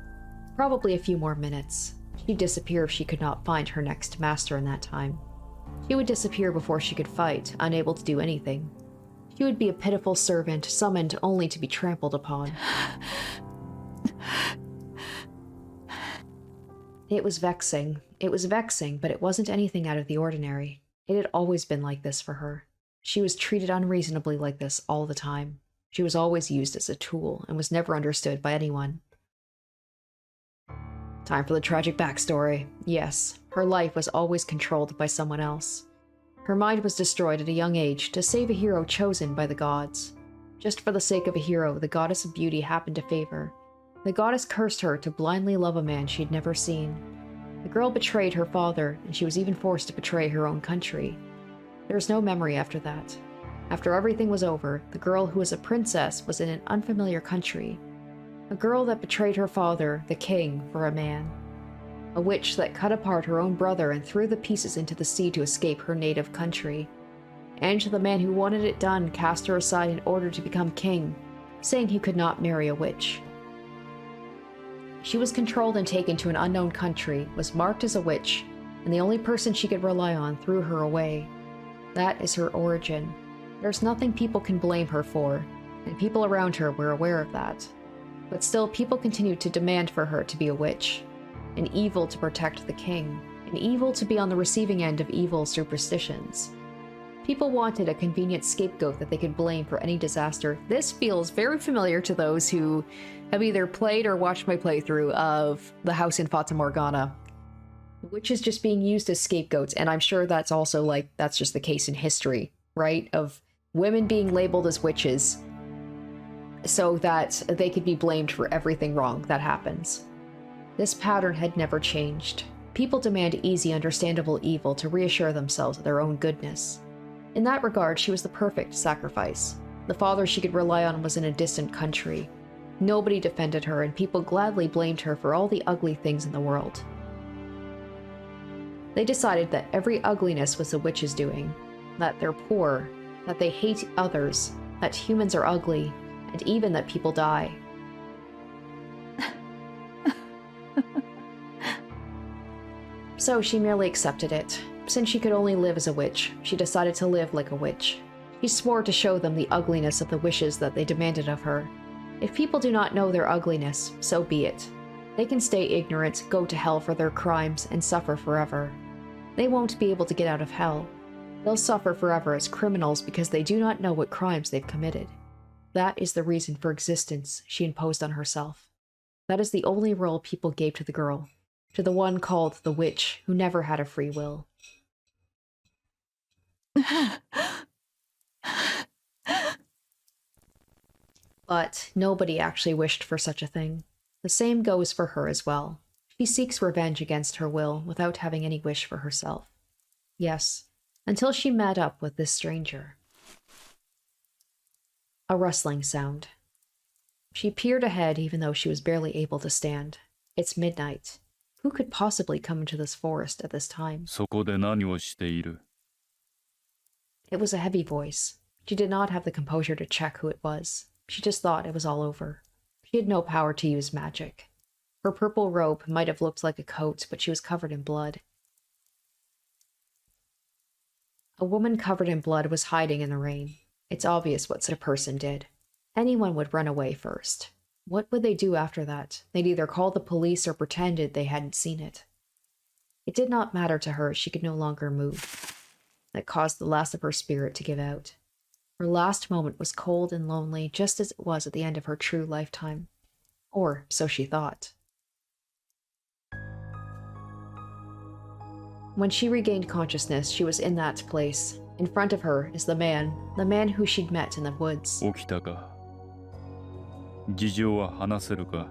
Probably a few more minutes. She'd disappear if she could not find her next master in that time. She would disappear before she could fight, unable to do anything. She would be a pitiful servant, summoned only to be trampled upon. It was vexing. It was vexing, but it wasn't anything out of the ordinary. It had always been like this for her. She was treated unreasonably like this all the time. She was always used as a tool, and was never understood by anyone. Time for the tragic backstory. Yes, her life was always controlled by someone else. Her mind was destroyed at a young age to save a hero chosen by the gods. Just for the sake of a hero, the goddess of beauty happened to favor. The goddess cursed her to blindly love a man she had never seen. The girl betrayed her father, and she was even forced to betray her own country. There was no memory after that. After everything was over, the girl who was a princess was in an unfamiliar country. A girl that betrayed her father, the king, for a man. A witch that cut apart her own brother and threw the pieces into the sea to escape her native country. And the man who wanted it done cast her aside in order to become king, saying he could not marry a witch. She was controlled and taken to an unknown country, was marked as a witch, and the only person she could rely on threw her away. That is her origin. There's nothing people can blame her for, and people around her were aware of that. But still, people continued to demand for her to be a witch. An evil to protect the king. An evil to be on the receiving end of evil superstitions. People wanted a convenient scapegoat that they could blame for any disaster. This feels very familiar to those who have either played or watched my playthrough of The House in Fata Morgana. Witches just being used as scapegoats, and I'm sure that's also, like, that's just the case in history, right? Of women being labeled as witches so that they could be blamed for everything wrong that happens. This pattern had never changed. People demand easy, understandable evil to reassure themselves of their own goodness. In that regard, she was the perfect sacrifice. The father she could rely on was in a distant country. Nobody defended her, and people gladly blamed her for all the ugly things in the world. They decided that every ugliness was the witch's doing, that they're poor, that they hate others, that humans are ugly, and even that people die. So she merely accepted it. Since she could only live as a witch, she decided to live like a witch. She swore to show them the ugliness of the wishes that they demanded of her. If people do not know their ugliness, so be it. They can stay ignorant, go to hell for their crimes, and suffer forever. They won't be able to get out of hell. They'll suffer forever as criminals because they do not know what crimes they've committed. That is the reason for existence she imposed on herself. That is the only role people gave to the girl, to the one called the witch, who never had a free will. But nobody actually wished for such a thing. The same goes for her as well. She seeks revenge against her will without having any wish for herself. Yes, until she met up with this stranger. A rustling sound. She peered ahead even though she was barely able to stand. It's midnight. Who could possibly come into this forest at this time? そこで何をしている? It was a heavy voice. She did not have the composure to check who it was. She just thought it was all over. She had no power to use magic. Her purple robe might have looked like a coat, but she was covered in blood. A woman covered in blood was hiding in the rain. It's obvious what such a person did. Anyone would run away first. What would they do after that? They'd either call the police or pretended they hadn't seen it. It did not matter to her, she could no longer move. That caused the last of her spirit to give out. Her last moment was cold and lonely, just as it was at the end of her true lifetime. Or so she thought. When she regained consciousness, she was in that place. In front of her is the man who she'd met in the woods. 起きたか? 事情は話せるか?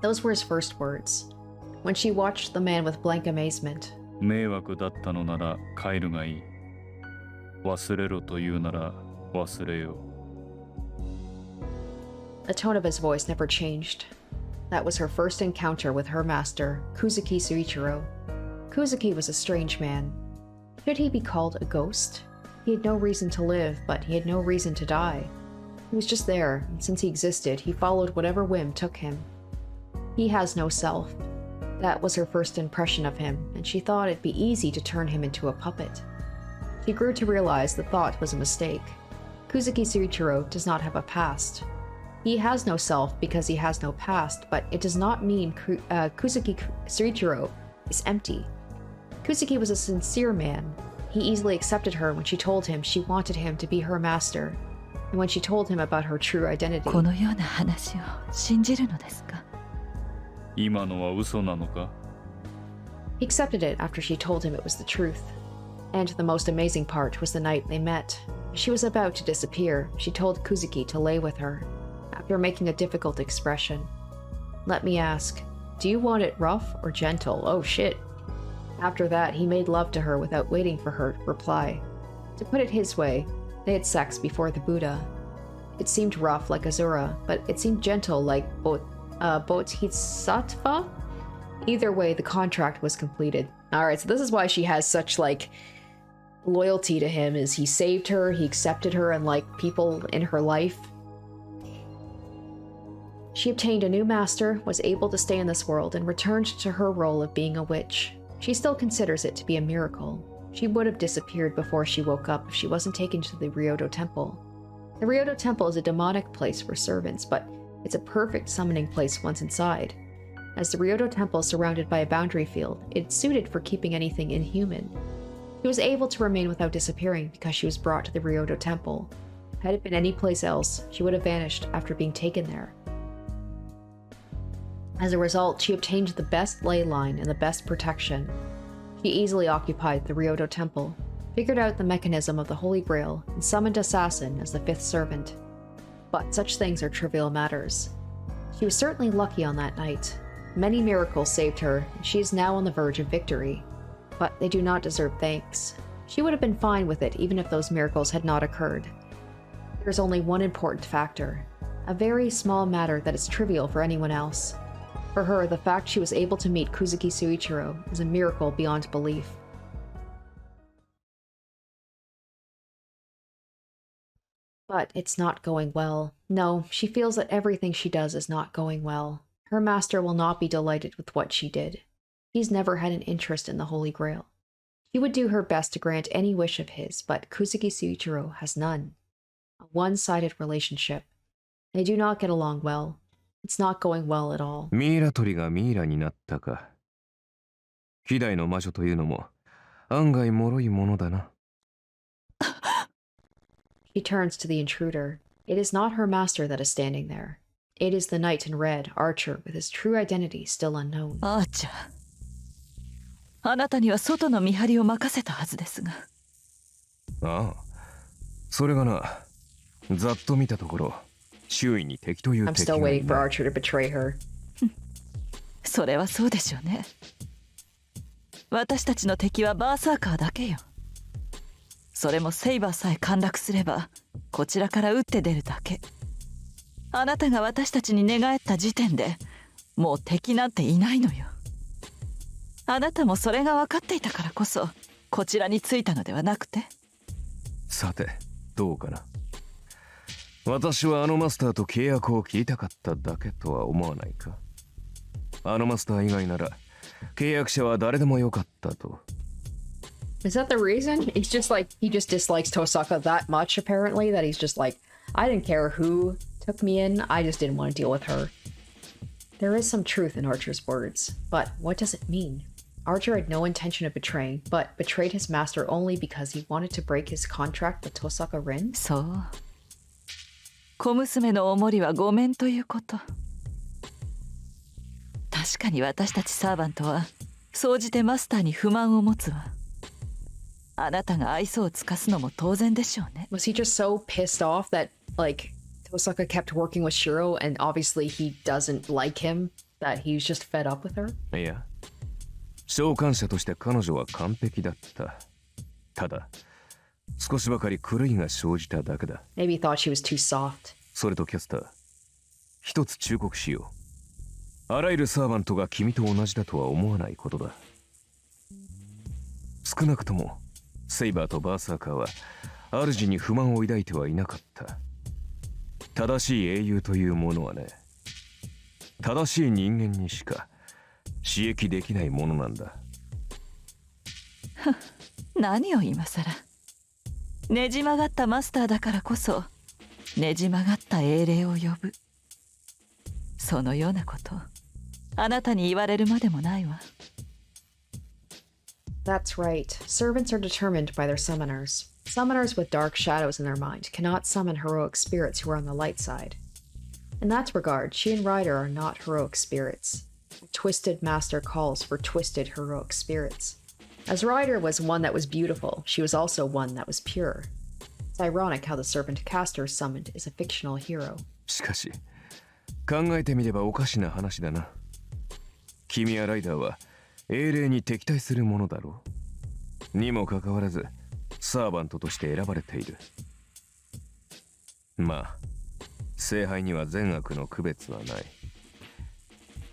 Those were his first words. When she watched the man with blank amazement. 迷惑だったのなら帰るがいい。忘れろと言うなら忘れよ。 The tone of his voice never changed. That was her first encounter with her master, Kuzuki Suichiro. Kuzuki was a strange man. Should he be called a ghost? He had no reason to live, but he had no reason to die. He was just there, and since he existed, he followed whatever whim took him. He has no self. That was her first impression of him, and she thought it'd be easy to turn him into a puppet. She grew to realize the thought was a mistake. Kuzuki Suichiro does not have a past. He has no self because he has no past, but it does not mean Kuzuki Suichiro is empty. Kuzuki was a sincere man. He easily accepted her when she told him she wanted him to be her master, and when she told him about her true identity. このような話を信じるのですか? 今のは嘘なのか? He accepted it after she told him it was the truth. And the most amazing part was the night they met. She was about to disappear. She told Kuzuki to lay with her. After making a difficult expression. Let me ask, do you want it rough or gentle? Oh shit. After that, he made love to her without waiting for her to reply. To put it his way, they had sex before the Buddha. It seemed rough like Azura, but it seemed gentle like Bodhisattva? Either way, the contract was completed. Alright, so this is why she has such, like, loyalty to him, is he saved her, he accepted her, and, like, people in her life. She obtained a new master, was able to stay in this world, and returned to her role of being a witch. She still considers it to be a miracle. She would have disappeared before she woke up if she wasn't taken to the Ryodo Temple. The Ryodo Temple is a demonic place for servants, but it's a perfect summoning place once inside. As the Ryodo Temple is surrounded by a boundary field, it's suited for keeping anything inhuman. She was able to remain without disappearing because she was brought to the Ryodo Temple. Had it been any place else, she would have vanished after being taken there. As a result, she obtained the best ley line and the best protection. She easily occupied the Ryodo Temple, figured out the mechanism of the Holy Grail, and summoned Assassin as the fifth servant. But such things are trivial matters. She was certainly lucky on that night. Many miracles saved her, and she is now on the verge of victory. But they do not deserve thanks. She would have been fine with it even if those miracles had not occurred. There's only one important factor, a very small matter that is trivial for anyone else. For her, the fact she was able to meet Kuzuki Suichiro is a miracle beyond belief. But it's not going well. No, she feels that everything she does is not going well. Her master will not be delighted with what she did. He's never had an interest in the Holy Grail. She would do her best to grant any wish of his, but Kuzuki Suichiro has none. A one-sided relationship. They do not get along well. It's not going well at all. ミイラ取りがミイラになったか。希代の魔女というのも案外脆いものだな。She turns to the intruder. It is not her master that is standing there. It is the knight in red, Archer, with his true identity still unknown. アーチャー、あなたには外の見張りを任せたはずですが。ああ、それがな、ざっと見たところ、周囲に敵という I'm 敵 still がい waiting for ない。 Archer to betray her. それはそうでしょうね。私たちの敵はバーサーカーだけよ。それもセイバーさえ陥落すればこちらから打って出るだけ。あなたが私たちに寝返った時点でもう敵なんていないのよ。あなたもそれが分かっていたからこそこちらに着いたのではなくて。さて、どうかな。私はあのマスターと契約を切りたかっただけとは思わないか。あのマスター以外なら契約者は誰でもよかったと。Is that the reason? It's just like he just dislikes Tosaka that much, apparently, that he's just like, I didn't care who took me in, I just didn't want to deal with her. There is some truth in Archer's words, but what does it mean? Archer had no intention of betraying, but betrayed his master only because he wanted to break his contract with Tosaka Rin? そう。小娘のおもりはごめんということ。確かに私たちサーバントは総じてマスターに不満を持つわ。あなたが愛想を尽かすのも当然でしょうね。Was he just so pissed off that, like, Tosaka kept working with Shirou and obviously he doesn't like him, that he's just fed up with her? いや、召喚者として彼女は完璧だった。ただ、少しばかり狂いが生じただけだ。Maybe he thought she was too soft. それとキャスター、一つ忠告しよう。あらゆるサーバントが君と同じだとは思わないことだ。少なくともセイバーとバーサーカーは主に不満を抱いてはいなかった。正しい英雄というものはね、正しい人間にしか刺激できないものなんだ。何を今さら。ねじ曲がったマスターだからこそねじ曲がった英霊を呼ぶ。そのようなことあなたに言われるまでもないわ。That's right. Servants are determined by their summoners. Summoners with dark shadows in their mind cannot summon heroic spirits who are on the light side. In that regard, she and Ryder are not heroic spirits. A twisted master calls for twisted heroic spirits. As Ryder was one that was beautiful, she was also one that was pure. It's ironic how the servant caster summoned is a fictional hero. しかし、考えてみればおかしな話だな。君やライダーは英霊に敵対するものだろう。にもかかわらずサーバントとして選ばれている。まあ聖杯には善悪の区別はない。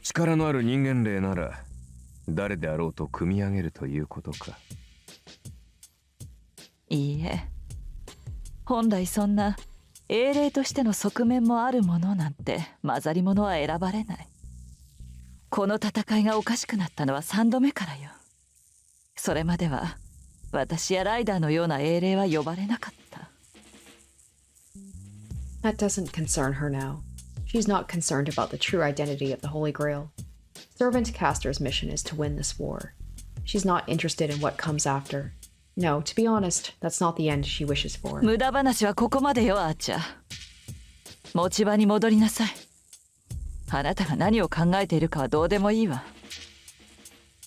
力のある人間霊なら誰であろうと組み上げるということか。いいえ、本来そんな英霊としての側面もあるものなんて混ざり物は選ばれない。この戦いがおかしくなったのは3度目からよ。それまでは私やライダーのような英霊は呼ばれなかった。That doesn't concern her now. She's not concerned about the true identity of the Holy Grail. Servant Caster's mission is to win this war. She's not interested in what comes after. No, to be honest, that's not the end she wishes for. 無駄話はここまでよ、アーチャー。持ち場に戻りなさい。あなたが何を考えているかはどうでもいいわ。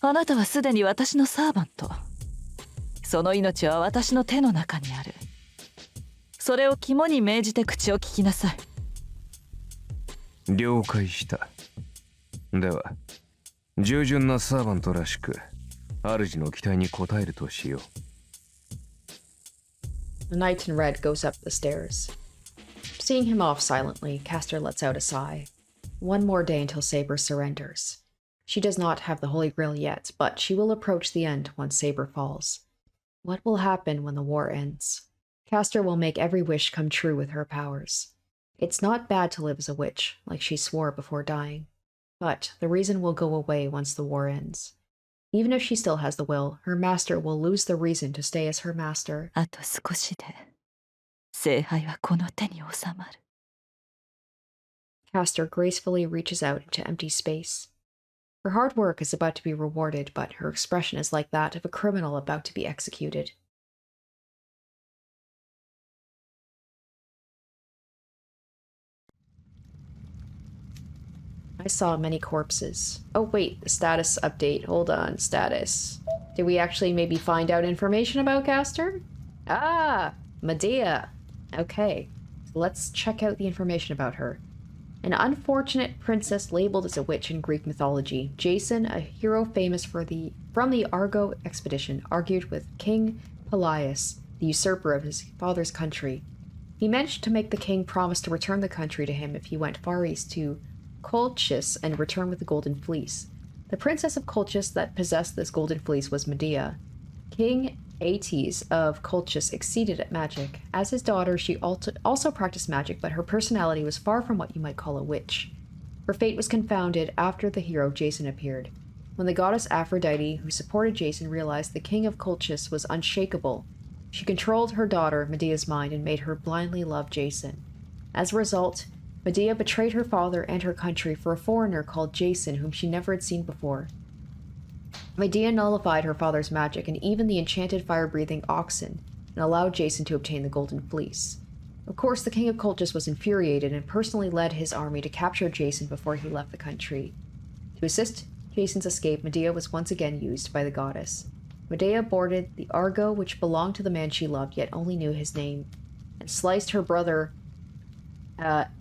あなたはすでに私のサーバント。その命は私の手の中にある。それを肝に銘じて口を聞きなさい。了解した。では従順なサーバントらしく主の期待に応えるとしよう。 The knight in red goes up the stairs. Seeing him off silently, Caster lets out a sigh. One more day until Saber surrenders. She does not have the Holy Grail yet, but she will approach the end once Saber falls. What will happen when the war ends? Caster will make every wish come true with her powers. It's not bad to live as a witch, like she swore before dying. But the reason will go away once the war ends. Even if she still has the will, her master will lose the reason to stay as her master. あと少しで聖杯はこの手に収まる。Caster gracefully reaches out into empty space. Her hard work is about to be rewarded, but her expression is like that of a criminal about to be executed. I saw many corpses. Oh wait, the status update. Hold on, status. Did we actually maybe find out information about Castor? Ah, Medea. Okay, so let's check out the information about her. An unfortunate princess labeled as a witch in Greek mythology, Jason, a hero famous from the Argo expedition, argued with King Pelias, the usurper of his father's country. He managed to make the king promise to return the country to him if he went far east to Colchis and returned with the Golden Fleece. The princess of Colchis that possessed this Golden Fleece was Medea. King Aetes of Colchis exceeded at magic. As his daughter, she also practiced magic, but her personality was far from what you might call a witch. Her fate was confounded after the hero Jason appeared. When the goddess Aphrodite, who supported Jason, realized the king of Colchis was unshakable, she controlled her daughter, Medea's mind, and made her blindly love Jason. As a result, Medea betrayed her father and her country for a foreigner called Jason, whom she never had seen before. Medea nullified her father's magic and even the enchanted fire-breathing oxen, and allowed Jason to obtain the Golden Fleece. Of course, the king of Colchis was infuriated and personally led his army to capture Jason before he left the country. To assist Jason's escape, Medea was once again used by the goddess. Medea boarded the Argo, which belonged to the man she loved yet only knew his name, and sliced her brother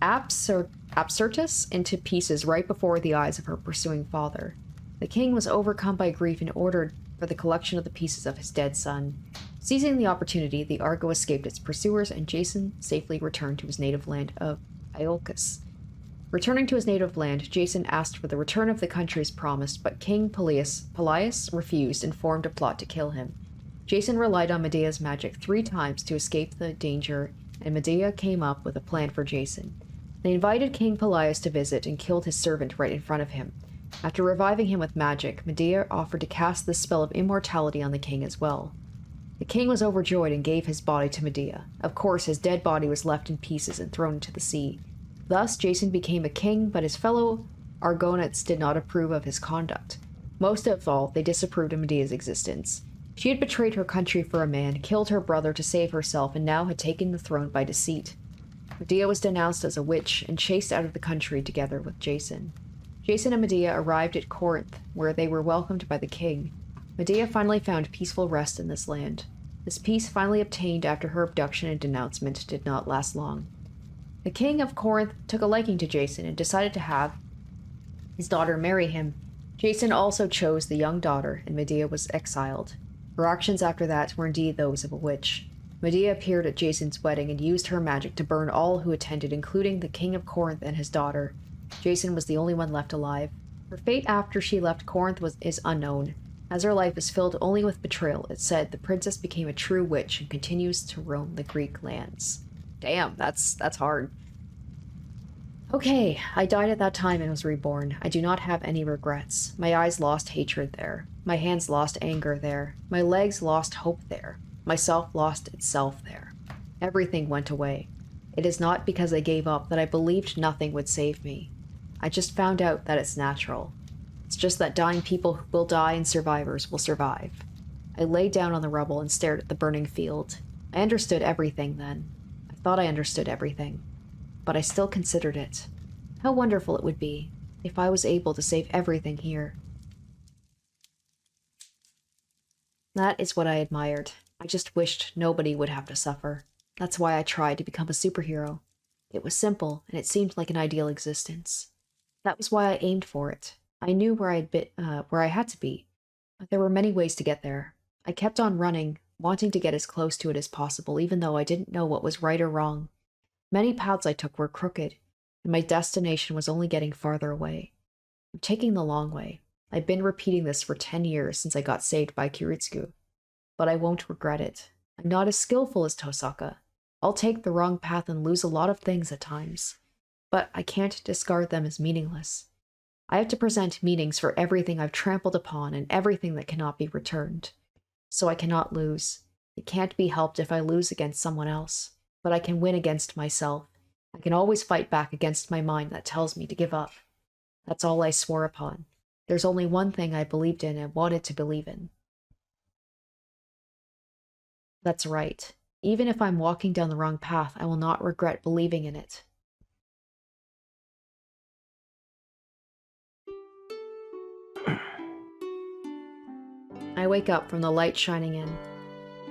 Apsyrtus into pieces right before the eyes of her pursuing father. The king was overcome by grief and ordered for the collection of the pieces of his dead son. Seizing the opportunity, the Argo escaped its pursuers, and Jason safely returned to his native land of Iolcus. Returning to his native land, Jason asked for the return of the country as promised, but King Pelias refused and formed a plot to kill him. Jason relied on Medea's magic 3 times to escape the danger, and Medea came up with a plan for Jason. They invited King Pelias to visit and killed his servant right in front of him. After reviving him with magic, Medea offered to cast the spell of immortality on the king as well. The king was overjoyed and gave his body to Medea. Of course, his dead body was left in pieces and thrown into the sea. Thus, Jason became a king, but his fellow Argonauts did not approve of his conduct. Most of all, they disapproved of Medea's existence. She had betrayed her country for a man, killed her brother to save herself, and now had taken the throne by deceit. Medea was denounced as a witch and chased out of the country together with Jason. Jason and Medea arrived at Corinth, where they were welcomed by the king. Medea finally found peaceful rest in this land. This peace, finally obtained after her abduction and denouncement, did not last long. The king of Corinth took a liking to Jason and decided to have his daughter marry him. Jason also chose the young daughter, and Medea was exiled. Her actions after that were indeed those of a witch. Medea appeared at Jason's wedding and used her magic to burn all who attended, including the king of Corinth and his daughter. Jason was the only one left alive. Her fate after she left Corinth is unknown. As her life is filled only with betrayal, it's said the princess became a true witch and continues to roam the Greek lands. Damn, that's hard. Okay, I died at that time and was reborn. I do not have any regrets. My eyes lost hatred there. My hands lost anger there. My legs lost hope there. Myself lost itself there. Everything went away. It is not because I gave up that I believed nothing would save me. I just found out that it's natural. It's just that dying people will die and survivors will survive. I lay down on the rubble and stared at the burning field. I understood everything then. I thought I understood everything. But I still considered it. How wonderful it would be if I was able to save everything here. That is what I admired. I just wished nobody would have to suffer. That's why I tried to become a superhero. It was simple, and it seemed like an ideal existence. That was why I aimed for it. I knew where I had to be, but there were many ways to get there. I kept on running, wanting to get as close to it as possible, even though I didn't know what was right or wrong. Many paths I took were crooked, and my destination was only getting farther away. I'm taking the long way. I've been repeating this for 10 years since I got saved by Kiritsugu, but I won't regret it. I'm not as skillful as Tosaka. I'll take the wrong path and lose a lot of things at times, but I can't discard them as meaningless. I have to present meanings for everything I've trampled upon and everything that cannot be returned. So I cannot lose. It can't be helped if I lose against someone else, but I can win against myself. I can always fight back against my mind that tells me to give up. That's all I swore upon. There's only one thing I believed in and wanted to believe in. That's right. Even if I'm walking down the wrong path, I will not regret believing in it. I wake up from the light shining in.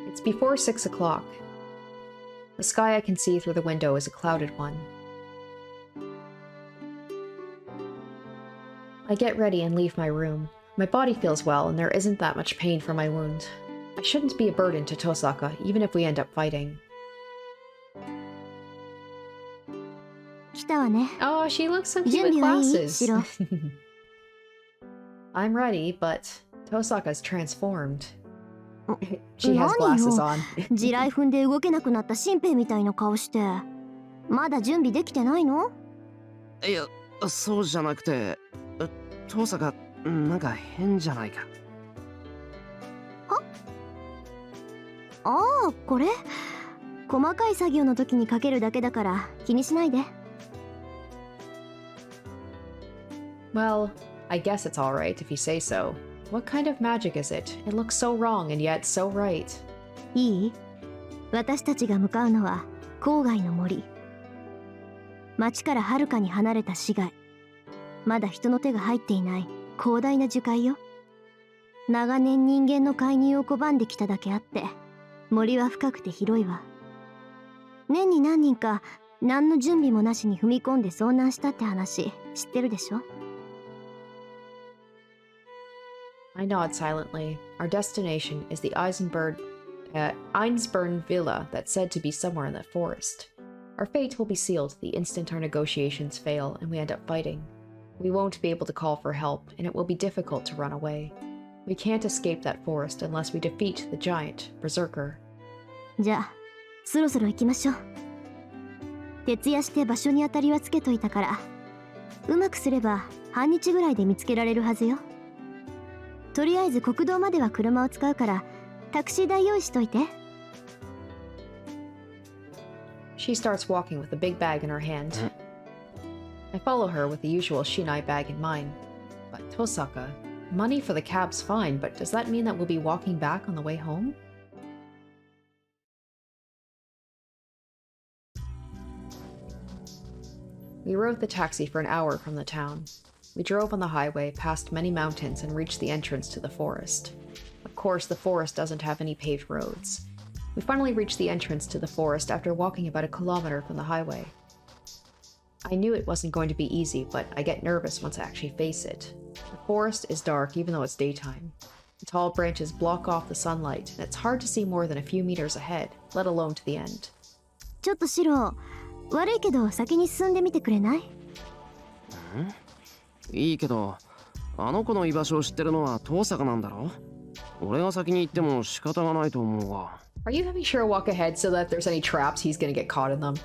It's before 6 o'clock. The sky I can see through the window is a clouded one. I get ready and leave my room. My body feels well and there isn't that much pain from my wound. I shouldn't be a burden to Tosaka, even if we end up fighting. 来たわね。 Oh, she looks so cute 準 with 備はいい？ glasses. シロ。 I'm ready, but Tosaka's transformed. She has 何 glasses よ on. 地雷踏んで動けなくなった新兵みたいな顔して。まだ準備できてないの？いや、そうじゃなくて、父さがなんか変じゃないか。ああ、これ細かい作業の時にかけるだけだから気にしないで。 Well, I guess it's alright if you say so. What kind of magic is it? It looks so wrong and yet so right. いい？私たちが向かうのは郊外の森。町からはるかに離れた市街。まだ人の手が入っていない広大な樹海よ。長年人間の介入を拒んできただけあって、森は深くて広いわ。年に何人か何の準備もなしに踏み込んで遭難したって話知ってるでしょ？ I nod silently. Our destination is the Einsberg Villa that's said to be somewhere in that forest. Our fate will be sealed the instant our negotiations fail and we end up fighting. We won't be able to call for help, and it will be difficult to run away. We can't escape that forest unless we defeat the giant, Berserker. じゃあそろそろ行きましょう。徹夜して場所に当たりはつけといたから、うまくすれば半日ぐらいで見つけられるはずよ。とりあえず国道までは車を使うからタクシー代用意しといて。 She starts walking with a big bag in her hand. I follow her with the usual Shinai bag in mine. But Tosaka, money for the cab's fine, but does that mean that we'll be walking back on the way home? We rode the taxi for an hour from the town. We drove on the highway, past many mountains, and reached the entrance to the forest. Of course, the forest doesn't have any paved roads. We finally reached the entrance to the forest after walking about a kilometer from the highway. I knew it wasn't going to be easy, but I get nervous once I actually face it. The forest is dark even though it's daytime. The tall branches block off the sunlight, and it's hard to see more than a few meters ahead, let alone to the end. ちょっとシロ、悪いけど先に進んでみてくれない？いいけど、あの子の居場所を知ってるのは父さがなんだろ？俺が先に行っても仕方がないと思うわ。Are you having Shirou walk ahead so that if there's any traps, he's gonna get caught in them?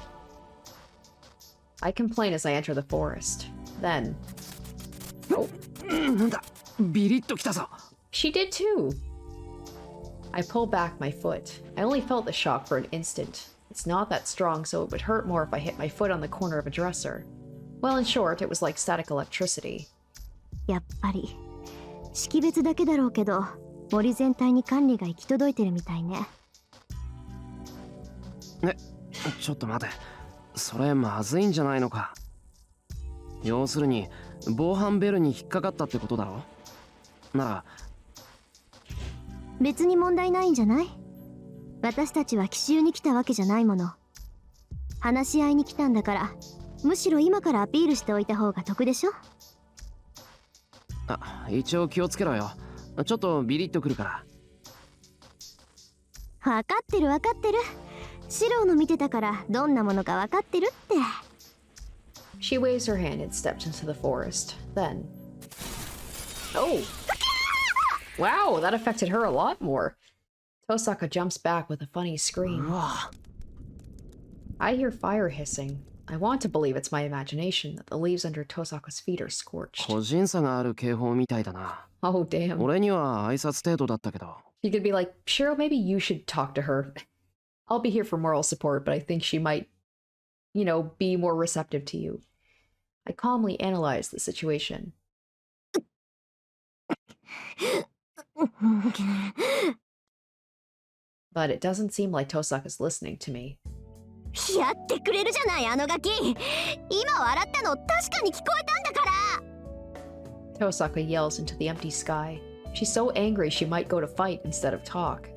I complain as I enter the forest. Then... Oh. なんだ、ビリッときたぞ。 She did too! I pull back my foot. I only felt the shock for an instant. It's not that strong, so it would hurt more if I hit my foot on the corner of a dresser. Well, in short, it was like static electricity. やっぱり識別だけだろうけど、森全体に管理が行き届いてるみたいね。ちょっと待て。それまずいんじゃないのか。要するに防犯ベルに引っかかったってことだろ。なら別に問題ないんじゃない？私たちは奇襲に来たわけじゃないもの。話し合いに来たんだから、むしろ今からアピールしておいた方が得でしょ？あ、一応気をつけろよ。ちょっとビリッとくるから。分かってる分かってる。シローの見てたからどんなものか分かってるって。 She waves her hand and steps into the forest. Then... Oh! Wow, that affected her a lot more. Tosaka jumps back with a funny scream. I hear fire hissing. I want to believe it's my imagination that the leaves under Tosaka's feet are scorched. 個人差がある警報みたいだな。 Oh, damn. 俺には挨拶程度だったけど。 She could be like, Shirou, maybe you should talk to her. I'll be here for moral support, but I think she might, you know, be more receptive to you. I calmly analyze the situation. But it doesn't seem like Tosaka's listening to me. やってくれるじゃないあのガキ。今笑ったの確かに聞こえたんだから。 Tosaka yells into the empty sky. She's so angry she might go to fight instead of talk.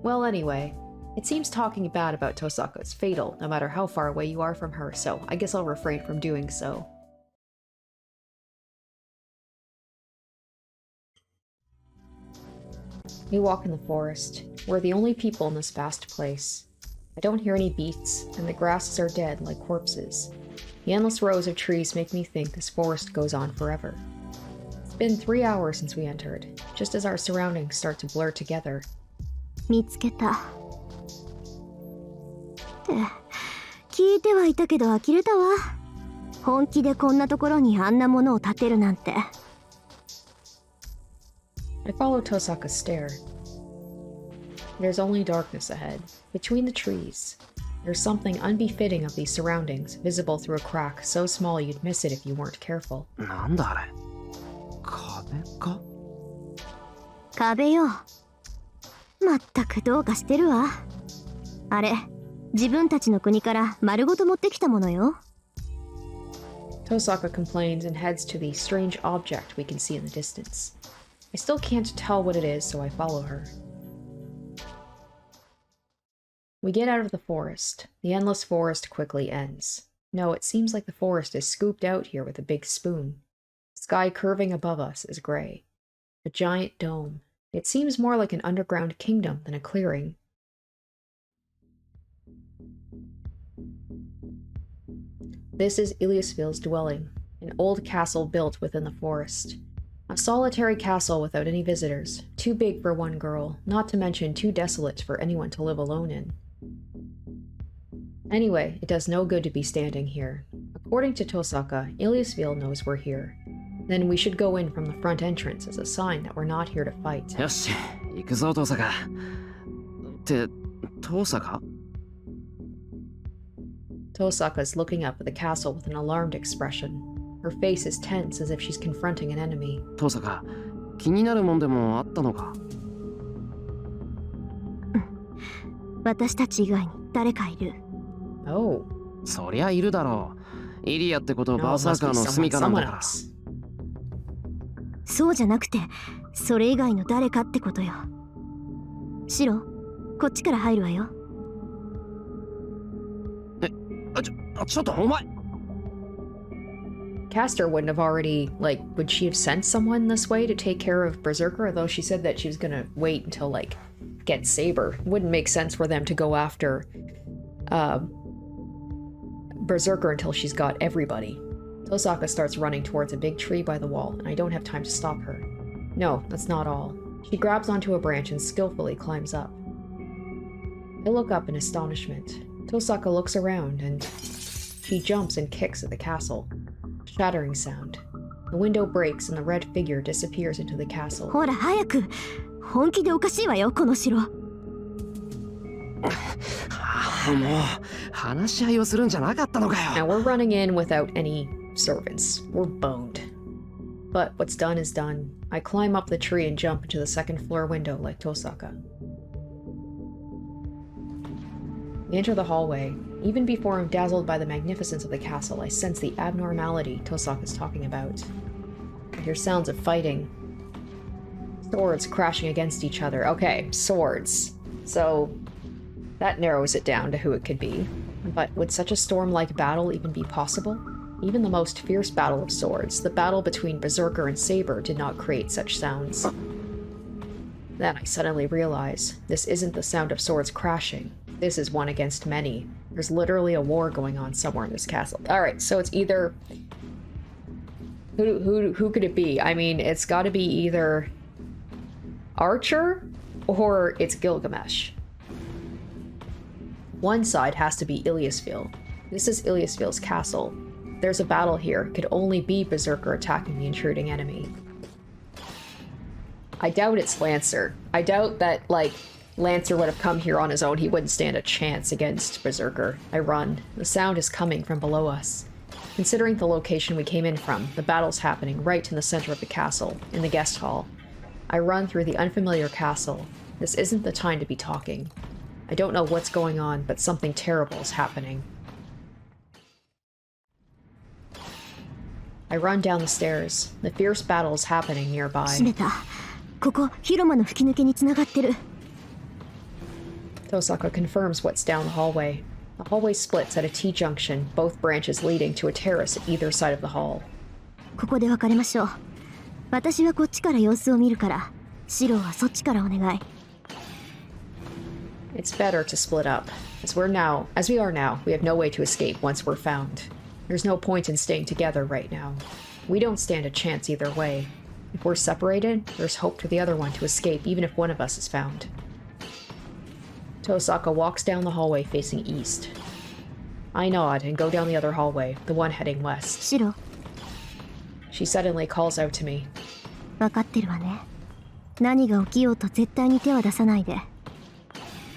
Well, anyway, it seems talking bad about Tosaka is fatal, no matter how far away you are from her, so I guess I'll refrain from doing so. We walk in the forest. We're the only people in this vast place. I don't hear any beasts, and the grasses are dead like corpses. The endless rows of trees make me think this forest goes on forever. It's been 3 hours since we entered, just as our surroundings start to blur together. 見つけた。って聞いてはいたけど呆れたわ。本気でこんなところにあんなものを建てるなんて。I follow Tosaka's stare. There's only darkness ahead, between the trees. There's something unbefitting of these surroundings, visible through a crack so small you'd miss it if you weren't careful. なんだあれ、壁か？壁よ。まったくどうかしてるわ。あれ、自分たちの国から丸ごと持ってきたものよ。Tosaka complains and heads to the strange object we can see in the distance. I still can't tell what it is, so I follow her. We get out of the forest. The endless forest quickly ends. No, it seems like the forest is scooped out here with a big spoon. The sky curving above us is gray. A giant dome. It seems more like an underground kingdom than a clearing. This is Iliasvil's dwelling, an old castle built within the forest. A solitary castle without any visitors, too big for one girl, not to mention too desolate for anyone to live alone in. Anyway, it does no good to be standing here. According to Tosaka, Iliasvil knows we're here. Then we should go in from the front entrance as a sign that we're not here to fight. よし、行くぞ、トサカ。って、トサカ？ Tosaka's looking up at the castle with an alarmed expression. Her face is tense as if she's confronting an enemy. トサカ、気になるもんでもあったのか？私たち以外に誰かいる。Oh. そりゃいるだろう。イリアってこと No, バー it サー must カ be ーの住みかなんだ someone から。 else. そうじゃなくて、それ以外の誰かってことよ。シロ、こっちから入るわよ。ちょっとお前。 Castor wouldn't have already, like, would she have sent someone this way to take care of Berserker? Although she said that she was gonna wait until, like, get Saber. Wouldn't make sense for them to go after Berserker until she's got everybody. Tosaka starts running towards a big tree by the wall, and I don't have time to stop her. No, that's not all. She grabs onto a branch and skillfully climbs up. I look up in astonishment. Tosaka looks around, and she jumps and kicks at the castle. Shattering sound. The window breaks and the red figure disappears into the castle. ほら早く。本気でおかしいわよこの城。もう話し合いをするんじゃなかったのかよ。 Now we're running in without any servants. We're boned. But what's done is done. I climb up the tree and jump into the second floor window like Tosaka. We enter the hallway. Even before I'm dazzled by the magnificence of the castle, I sense the abnormality Tosaka's talking about. I hear sounds of fighting. Swords crashing against each other. Okay, swords. So that narrows it down to who it could be. But would such a storm-like battle even be possible? Even the most fierce battle of swords, the battle between Berserker and Saber, did not create such sounds. Then I suddenly realize this isn't the sound of swords crashing. This is one against many. There's literally a war going on somewhere in this castle. Alright, so it's either... Who could it be? I mean, it's gotta be either Archer or it's Gilgamesh. One side has to be Iliasvil. This is Iliasvil's castle. There's a battle here. It could only be Berserker attacking the intruding enemy. I doubt it's Lancer. I doubt that, like, Lancer would have come here on his own. He wouldn't stand a chance against Berserker. I run. The sound is coming from below us. Considering the location we came in from, the battle's happening right in the center of the castle, in the guest hall. I run through the unfamiliar castle. This isn't the time to be talking. I don't know what's going on, but something terrible is happening. I run down the stairs. The fierce battle is happening nearby. 閉めた。ここ広間の吹き抜けに繋がってる。 Tosaka confirms what's down the hallway. The hallway splits at a T-junction, both branches leading to a terrace at either side of the hall. ここで別れましょう。私はこっちから様子を見るから、シローはそっちからお願い。It's better to split up. As we are now, we have no way to escape once we're found. There's no point in staying together right now. We don't stand a chance either way. If we're separated, there's hope for the other one to escape even if one of us is found. Tosaka walks down the hallway facing east. I nod and go down the other hallway, the one heading west. シロ、 She suddenly calls out to me. 分かってるわね。何が起きようと絶対に手は出さないで。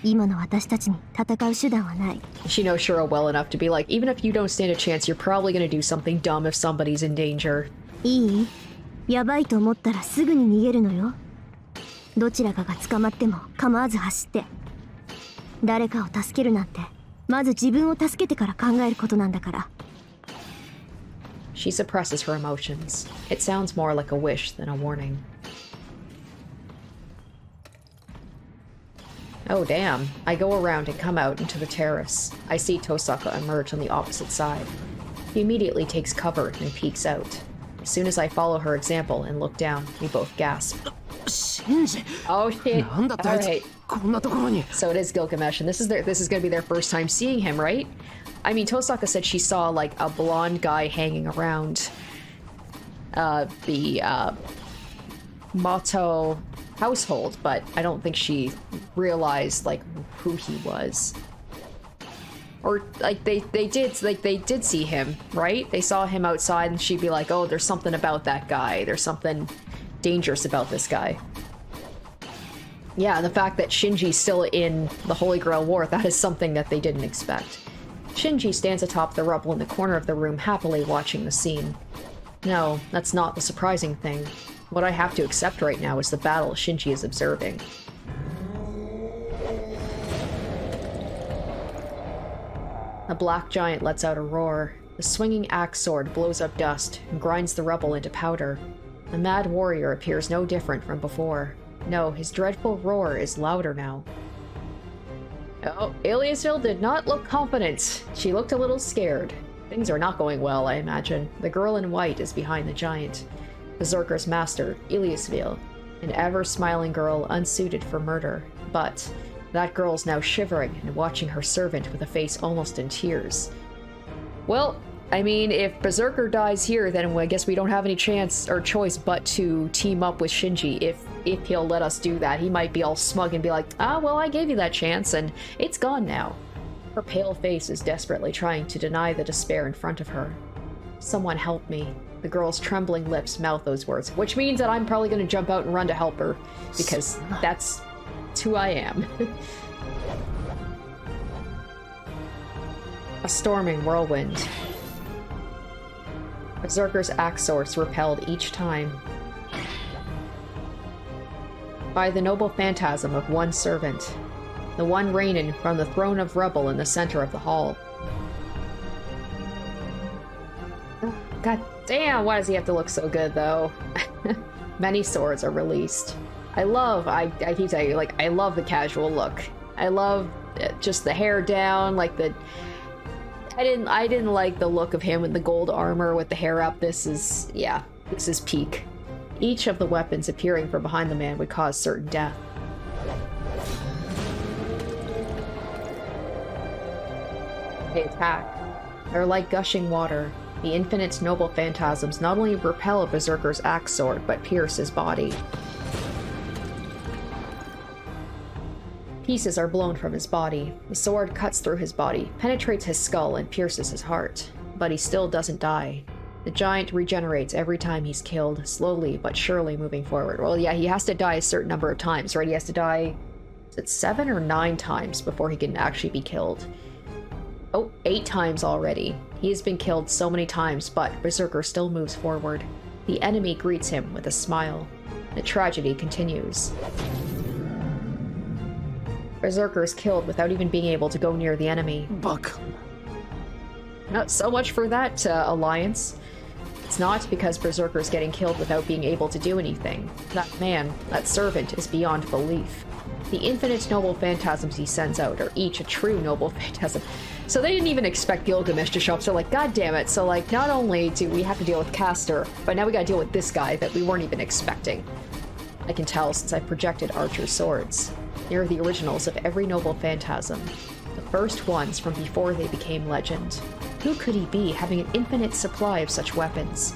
今の私たちに戦う手段はない。 She knows Shirou well enough to be like, even if you don't stand a chance, you're probably gonna do something dumb if somebody's in danger. いい？やばいと思ったらすぐに逃げるのよ。どちらかが捕まっても構わず走って。誰かを助けるなんて、まず自分を助けてから考えることなんだから。 She suppresses her emotions. It sounds more like a wish than a warning. Oh damn. I go around and come out into the terrace. I see Tosaka emerge on the opposite side. He immediately takes cover and peeks out. As soon as I follow her example and look down, we both gasp. Shinji! Oh shit. なんだってあいつ、 Alright. こんなところに。 So it is Gilgamesh, and this is gonna be their first time seeing him, right? I mean, Tosaka said she saw like a blonde guy hanging around the Mato household, but I don't think she realized like who he was. Or like they did see him, right? They saw him outside, and she'd be like, "Oh, there's something about that guy. There's something dangerous about this guy." Yeah, and the fact that Shinji's still in the Holy Grail War, that is something that they didn't expect. Shinji stands atop the rubble in the corner of the room, happily watching the scene. No, that's not the surprising thing. What I have to accept right now is the battle Shinji is observing. The black giant lets out a roar. The swinging axe sword blows up dust and grinds the rubble into powder. The mad warrior appears no different from before. No, his dreadful roar is louder now. Oh, Iliasville did not look confident. She looked a little scared. Things are not going well, I imagine. The girl in white is behind the giant. Berserker's master, Iliasville. An ever-smiling girl unsuited for murder. But that girl's now shivering and watching her servant with a face almost in tears. Well, I mean, if Berserker dies here, then I guess we don't have any chance or choice but to team up with Shinji if he'll let us do that. He might be all smug and be like, "Ah, well, I gave you that chance, and it's gone now." Her pale face is desperately trying to deny the despair in front of her. Someone help me. The girl's trembling lips mouth those words, which means that I'm probably going to jump out and run to help her, because that's who I am. A storming whirlwind. Berserker's axe swords repelled each time by the noble phantasm of one servant, the one reigning from the throne of rubble in the center of the hall. God damn, why does he have to look so good, though? Many swords are released. I keep telling you, like, I love the casual look. I love just the hair down, like the... I didn't like the look of him with the gold armor with the hair up. This is peak. Each of the weapons appearing from behind the man would cause certain death. They attack. They're like gushing water. The infinite noble phantasms not only repel a berserker's axe sword, but pierce his body. Pieces are blown from his body. The sword cuts through his body, penetrates his skull, and pierces his heart. But he still doesn't die. The giant regenerates every time he's killed, slowly but surely moving forward. Well, yeah, he has to die a certain number of times, right? He has to die, is it 7 or 9 times before he can actually be killed? Oh, 8 times already. He has been killed so many times, but Berserker still moves forward. The enemy greets him with a smile. The tragedy continues. Berserker is killed without even being able to go near the enemy. Buck. Not so much for that alliance. It's not because Berserker is getting killed without being able to do anything. That man, that servant, is beyond belief. The infinite noble phantasms he sends out are each a true noble phantasm. So they didn't even expect Gilgamesh to show up, so like, god damn it. So like, not only do we have to deal with Castor, but now we gotta deal with this guy that we weren't even expecting. I can tell since I projected Archer's swords. They are the originals of every noble phantasm. The first ones from before they became legend. Who could he be, having an infinite supply of such weapons?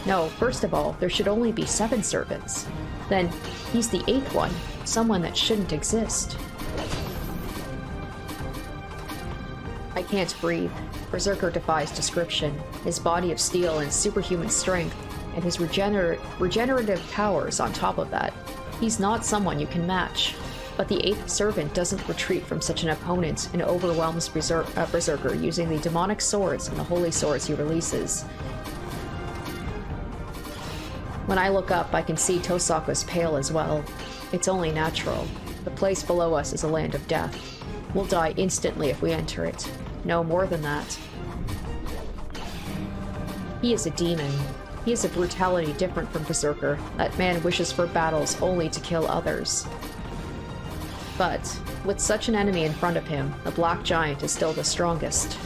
No, first of all, there should only be 7 servants. Then, he's the 8th one, someone that shouldn't exist. I can't breathe. Berserker defies description. His body of steel and superhuman strength, and his regenerative powers on top of that. He's not someone you can match. But the 8th servant doesn't retreat from such an opponent and overwhelms Berserker using the demonic swords and the holy swords he releases. When I look up, I can see Tosaka's pale as well. It's only natural. The place below us is a land of death. We'll die instantly if we enter it. No more than that. He is a demon. He has a brutality different from Berserker. That man wishes for battles only to kill others. But, with such an enemy in front of him, the Black Giant is still the strongest.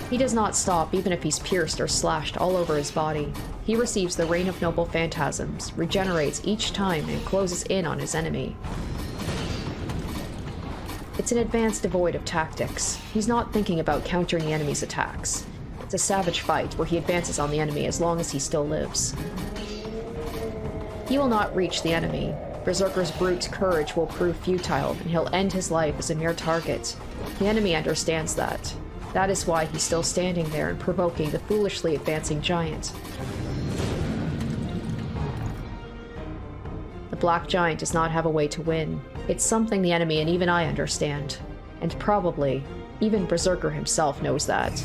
He does not stop even if he's pierced or slashed all over his body. He receives the Rain of Noble Phantasms, regenerates each time, and closes in on his enemy. It's an advance devoid of tactics. He's not thinking about countering the enemy's attacks. It's a savage fight where he advances on the enemy as long as he still lives. He will not reach the enemy. Berserker's brute courage will prove futile, and he'll end his life as a mere target. The enemy understands that. That is why he's still standing there and provoking the foolishly advancing giant. The Black Giant does not have a way to win. It's something the enemy and even I understand. And probably, even Berserker himself knows that.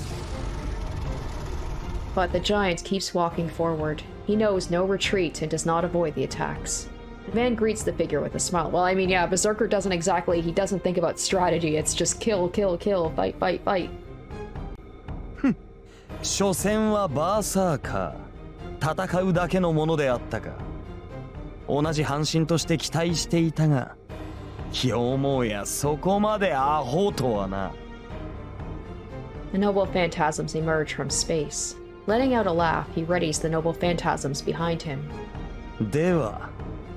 But the giant keeps walking forward. He knows no retreat and does not avoid the attacks. The man greets the figure with a smile. Well, I mean, yeah, Berserker doesn't think about strategy. It's just kill, kill, kill, fight, fight, fight. 所詮はバーサーカー。戦うだけのものであったか。同じ半身として期待していたが、よもやそこまでアホとはな。The noble phantasms emerge from space. Letting out a laugh, he readies the noble phantasms behind him. では、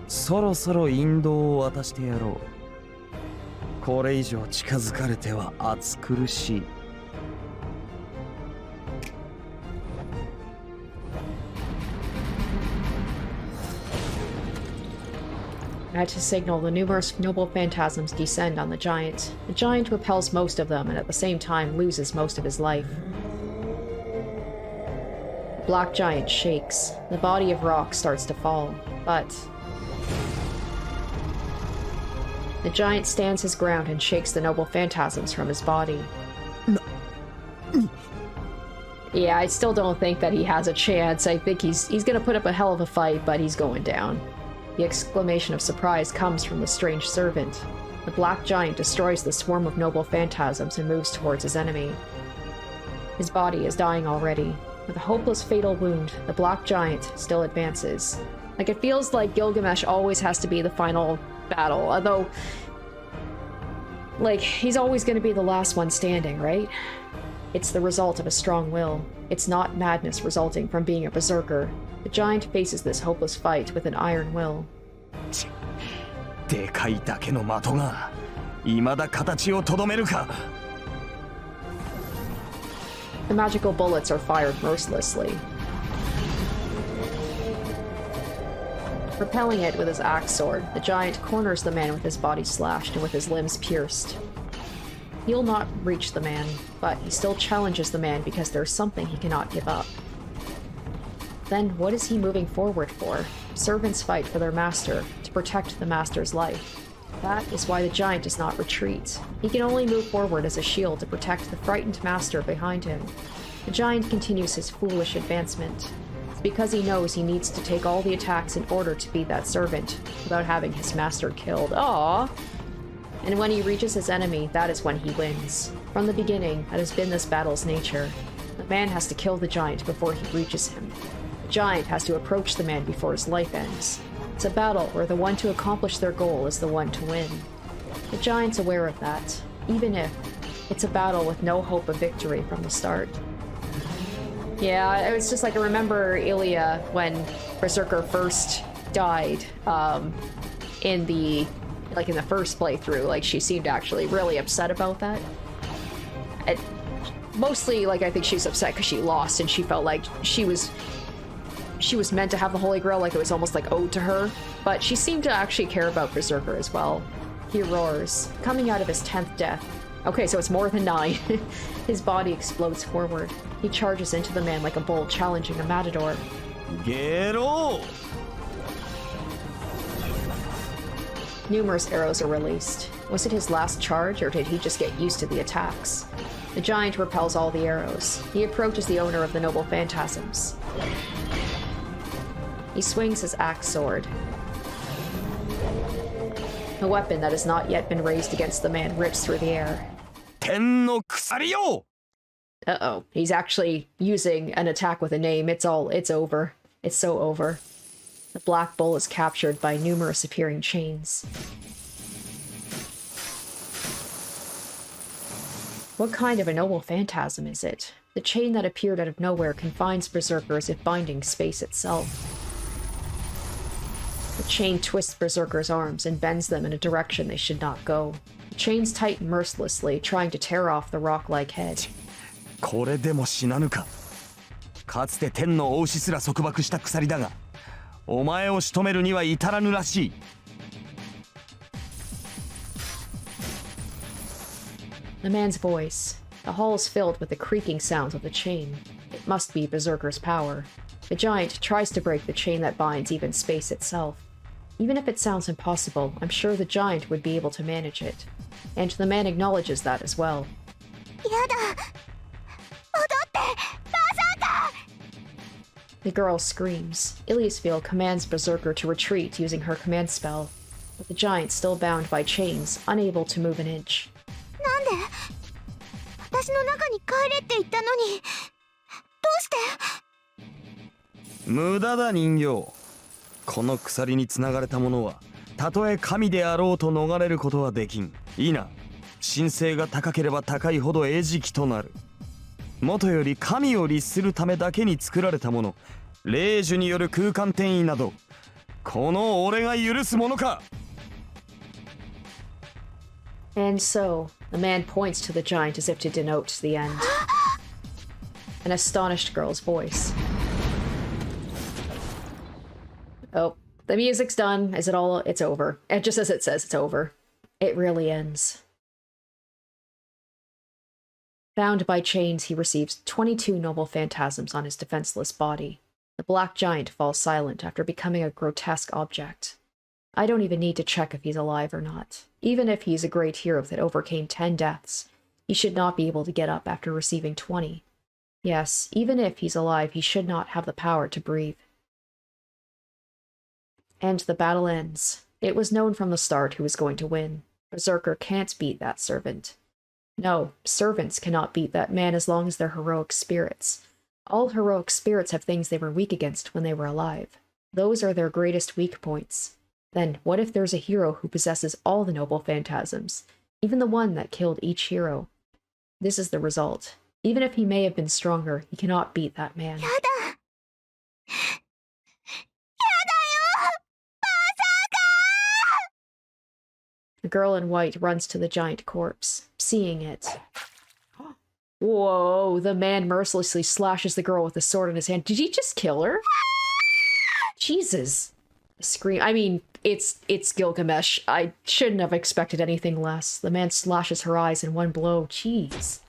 そろそろ引導を渡してやろう。これ以上近づかれては暑苦しい。At his signal, the numerous noble phantasms descend on the giant. The giant repels most of them and at the same time loses most of his life. The Black Giant shakes. The body of rock starts to fall, but the giant stands his ground and shakes the noble phantasms from his body. Yeah, I still don't think that he has a chance. I think he's gonna put up a hell of a fight, but he's going down. The exclamation of surprise comes from the strange servant. The Black Giant destroys the swarm of noble phantasms and moves towards his enemy. His body is dying already. With a hopeless fatal wound, the Black Giant still advances. Like, it feels like Gilgamesh always has to be the final battle, although, like, he's always going to be the last one standing, right? It's the result of a strong will. It's not madness resulting from being a berserker. The giant faces this hopeless fight with an iron will. でかいだけの的が未だ形をとどめるか。 The magical bullets are fired mercilessly. Propelling it with his axe sword, the giant corners the man with his body slashed and with his limbs pierced. He'll not reach the man, but he still challenges the man because there's something he cannot give up. Then what is he moving forward for? Servants fight for their master, to protect the master's life. That is why the giant does not retreat. He can only move forward as a shield to protect the frightened master behind him. The giant continues his foolish advancement. It's because he knows he needs to take all the attacks in order to beat that servant without having his master killed. Aww. And when he reaches his enemy, that is when he wins. From the beginning, that has been this battle's nature. The man has to kill the giant before he reaches him. The giant has to approach the man before his life ends. It's a battle where the one to accomplish their goal is the one to win. The giant's aware of that, even if it's a battle with no hope of victory from the start. Yeah, it was just like I remember Ilya when Berserker first died in the first playthrough. Like, she seemed actually really upset about that. Mostly, like, I think she was upset because she lost and she felt like she was meant to have the Holy Grail, like it was almost like owed to her. But she seemed to actually care about Berserker as well. He roars, coming out of his 10th death. Okay, so it's more than 9. His body explodes forward. He charges into the man like a bull challenging a matador. Gero! Numerous arrows are released. Was it his last charge, or did he just get used to the attacks? The giant repels all the arrows. He approaches the owner of the noble phantasms. He swings his axe sword. A weapon that has not yet been raised against the man rips through the air. Uh-oh. He's actually using an attack with a name. It's over. It's so over. The black bull is captured by numerous appearing chains. What kind of a noble phantasm is it? The chain that appeared out of nowhere confines Berserker as if binding space itself. The chain twists Berserker's arms and bends them in a direction they should not go. The chains tighten mercilessly, trying to tear off the rock-like head. これでも死なぬか。かつて天の王子すら束縛した鎖だが、お前を仕留めるには至らぬらしい。The man's voice. The hall is filled with the creaking sounds of the chain. It must be Berserker's power. The giant tries to break the chain that binds even space itself. Even if it sounds impossible, I'm sure the giant would be able to manage it. And the man acknowledges that as well. The girl screams. Iliasfiel commands Berserker to retreat using her command spell, but the giant, still bound by chains, unable to move an inch. 私の中に帰れって言ったのに、どうして？無駄だ人形。この鎖につながれた者はたとえ神であろうと逃れることはできん。いいな。神性が高ければ高いほど餌食となる。元より神を律するためだけに作られたもの、霊樹による空間転移など、この俺が許すものか。 And so, the man points to the giant as if to denote the end. An astonished girl's voice. Oh, the music's done. Is it all? It's over. And just as it says, it's over. It really ends. Bound by chains, he receives 22 noble phantasms on his defenseless body. The black giant falls silent after becoming a grotesque object. I don't even need to check if he's alive or not. Even if he's a great hero that overcame 10 deaths, he should not be able to get up after receiving 20. Yes, even if he's alive, he should not have the power to breathe. And the battle ends. It was known from the start who was going to win. Berserker can't beat that servant. No, servants cannot beat that man as long as they're heroic spirits. All heroic spirits have things they were weak against when they were alive. Those are their greatest weak points. Then, what if there's a hero who possesses all the noble phantasms, even the one that killed each hero? This is the result. Even if he may have been stronger, he cannot beat that man. The girl in white runs to the giant corpse, seeing it. Whoa, the man mercilessly slashes the girl with the sword in his hand. Did he just kill her? Jesus. Scream. I mean, it's Gilgamesh. I shouldn't have expected anything less. The man slashes her eyes in one blow. Jeez.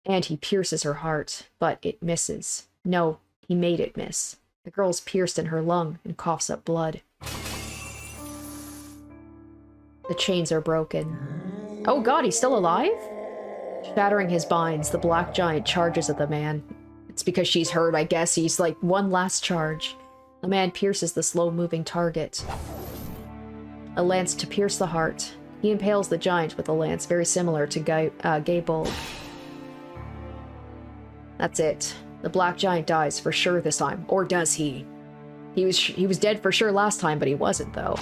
And he pierces her heart, but it misses. No, he made it miss. The girl's pierced in her lung and coughs up blood. The chains are broken. Oh god, he's still alive? Shattering his binds, the black giant charges at the man. It's because she's hurt, I guess. He's like, one last charge. The man pierces the slow-moving target. A lance to pierce the heart. He impales the giant with a lance very similar to Gable. That's it. The black giant dies for sure this time. Or does he? He was dead for sure last time, but he wasn't, though.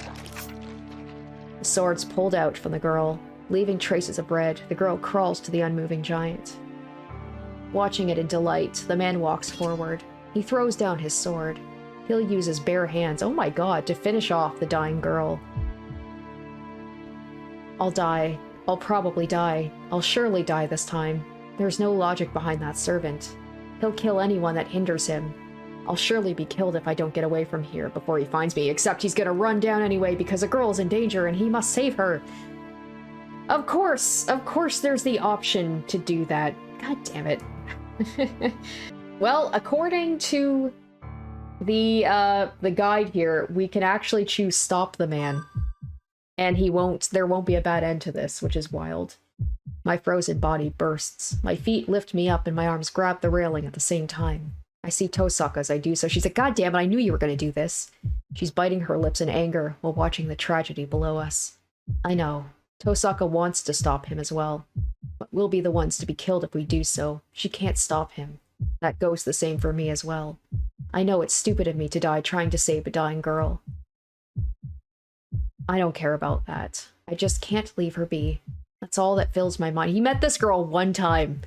The sword's pulled out from the girl, leaving traces of red. The girl crawls to the unmoving giant. Watching it in delight, the man walks forward. He throws down his sword. He'll use his bare hands, oh my god, to finish off the dying girl. I'll die. I'll probably die. I'll surely die this time. There's no logic behind that servant. He'll kill anyone that hinders him. I'll surely be killed if I don't get away from here before he finds me, except he's gonna run down anyway because a girl's in danger and he must save her. Of course there's the option to do that. God damn it. Well, according to the guide here, we can actually choose stop the man. And there won't be a bad end to this, which is wild. My frozen body bursts. My feet lift me up and my arms grab the railing at the same time. I see Tosaka as I do so. She's like, God damn it, I knew you were going to do this. She's biting her lips in anger while watching the tragedy below us. I know. Tosaka wants to stop him as well. But we'll be the ones to be killed if we do so. She can't stop him. That goes the same for me as well. I know it's stupid of me to die trying to save a dying girl. I don't care about that. I just can't leave her be. That's all that fills my mind. He met this girl one time.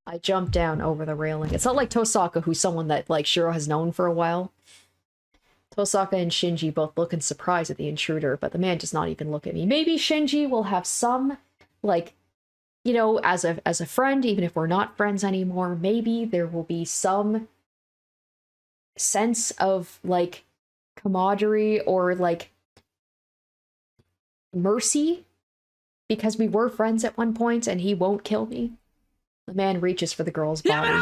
I jumped down over the railing. It's not like Tosaka, who's someone that, like, Shirou has known for a while. Tosaka and Shinji both look in surprise at the intruder, but the man does not even look at me. Maybe Shinji will have some, like, you know, as a friend, even if we're not friends anymore, maybe there will be some sense of, like, camaraderie or, like, mercy, because we were friends at one point and he won't kill me. The man reaches for the girl's body.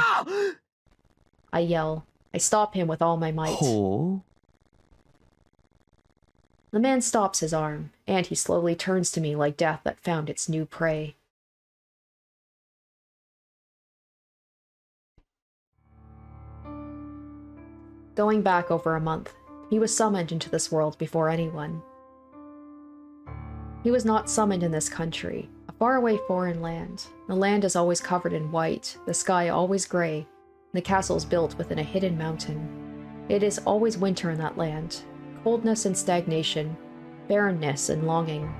I yell. I stop him with all my might. Oh. The man stops his arm, and he slowly turns to me like death that found its new prey. Going back over a month, he was summoned into this world before anyone. He was not summoned in this country, a faraway foreign land. The land is always covered in white, the sky always gray, and the castle is built within a hidden mountain. It is always winter in that land, coldness and stagnation, barrenness and longing.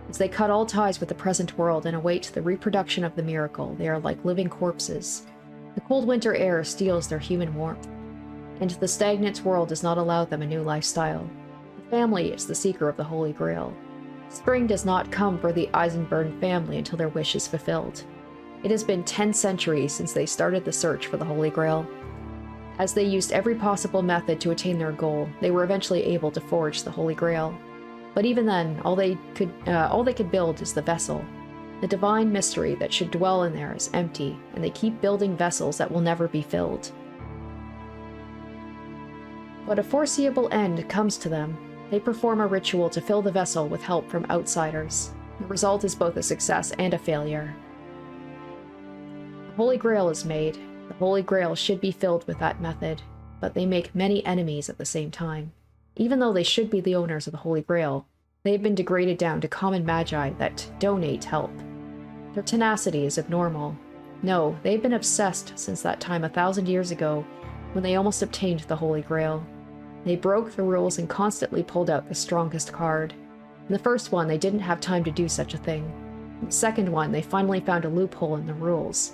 As they cut all ties with the present world and await the reproduction of the miracle, they are like living corpses. The cold winter air steals their human warmth, and the stagnant world does not allow them a new lifestyle. The family is the seeker of the Holy Grail. Spring does not come for the Eisenberg family until their wish is fulfilled. It has been 10 centuries since they started the search for the Holy Grail. As they used every possible method to attain their goal, they were eventually able to forge the Holy Grail. But even then, all they could build is the vessel. The divine mystery that should dwell in there is empty, and they keep building vessels that will never be filled. But a foreseeable end comes to them. They perform a ritual to fill the vessel with help from outsiders. The result is both a success and a failure. The Holy Grail is made. The Holy Grail should be filled with that method, but they make many enemies at the same time. Even though they should be the owners of the Holy Grail, they have been degraded down to common magi that donate help. Their tenacity is abnormal. No, they've been obsessed since that time 1,000 years ago, when they almost obtained the Holy Grail. They broke the rules and constantly pulled out the strongest card. In the first one, they didn't have time to do such a thing. In the second one, they finally found a loophole in the rules.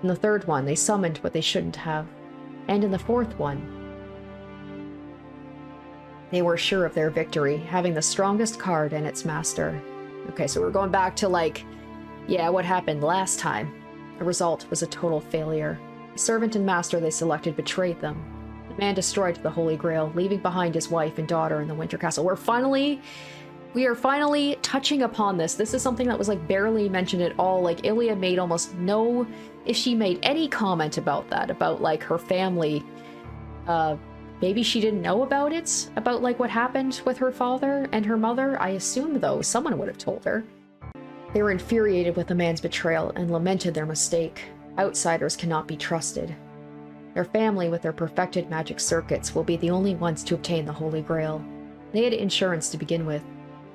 In the third one, they summoned what they shouldn't have. And in the fourth one, they were sure of their victory, having the strongest card and its master. Okay, so we're going back to, like, yeah, what happened last time. The result was a total failure. The servant and master they selected betrayed them. The man destroyed the Holy Grail, leaving behind his wife and daughter in the Winter Castle. We are finally touching upon this. This is something that was, like, barely mentioned at all. Like, Ilya made almost no... If she made any comment about that, about, like, her family, maybe she didn't know about it? About, like, what happened with her father and her mother? I assume, though, someone would have told her. They were infuriated with the man's betrayal and lamented their mistake. Outsiders cannot be trusted. Their family, with their perfected magic circuits, will be the only ones to obtain the Holy Grail. They had insurance to begin with,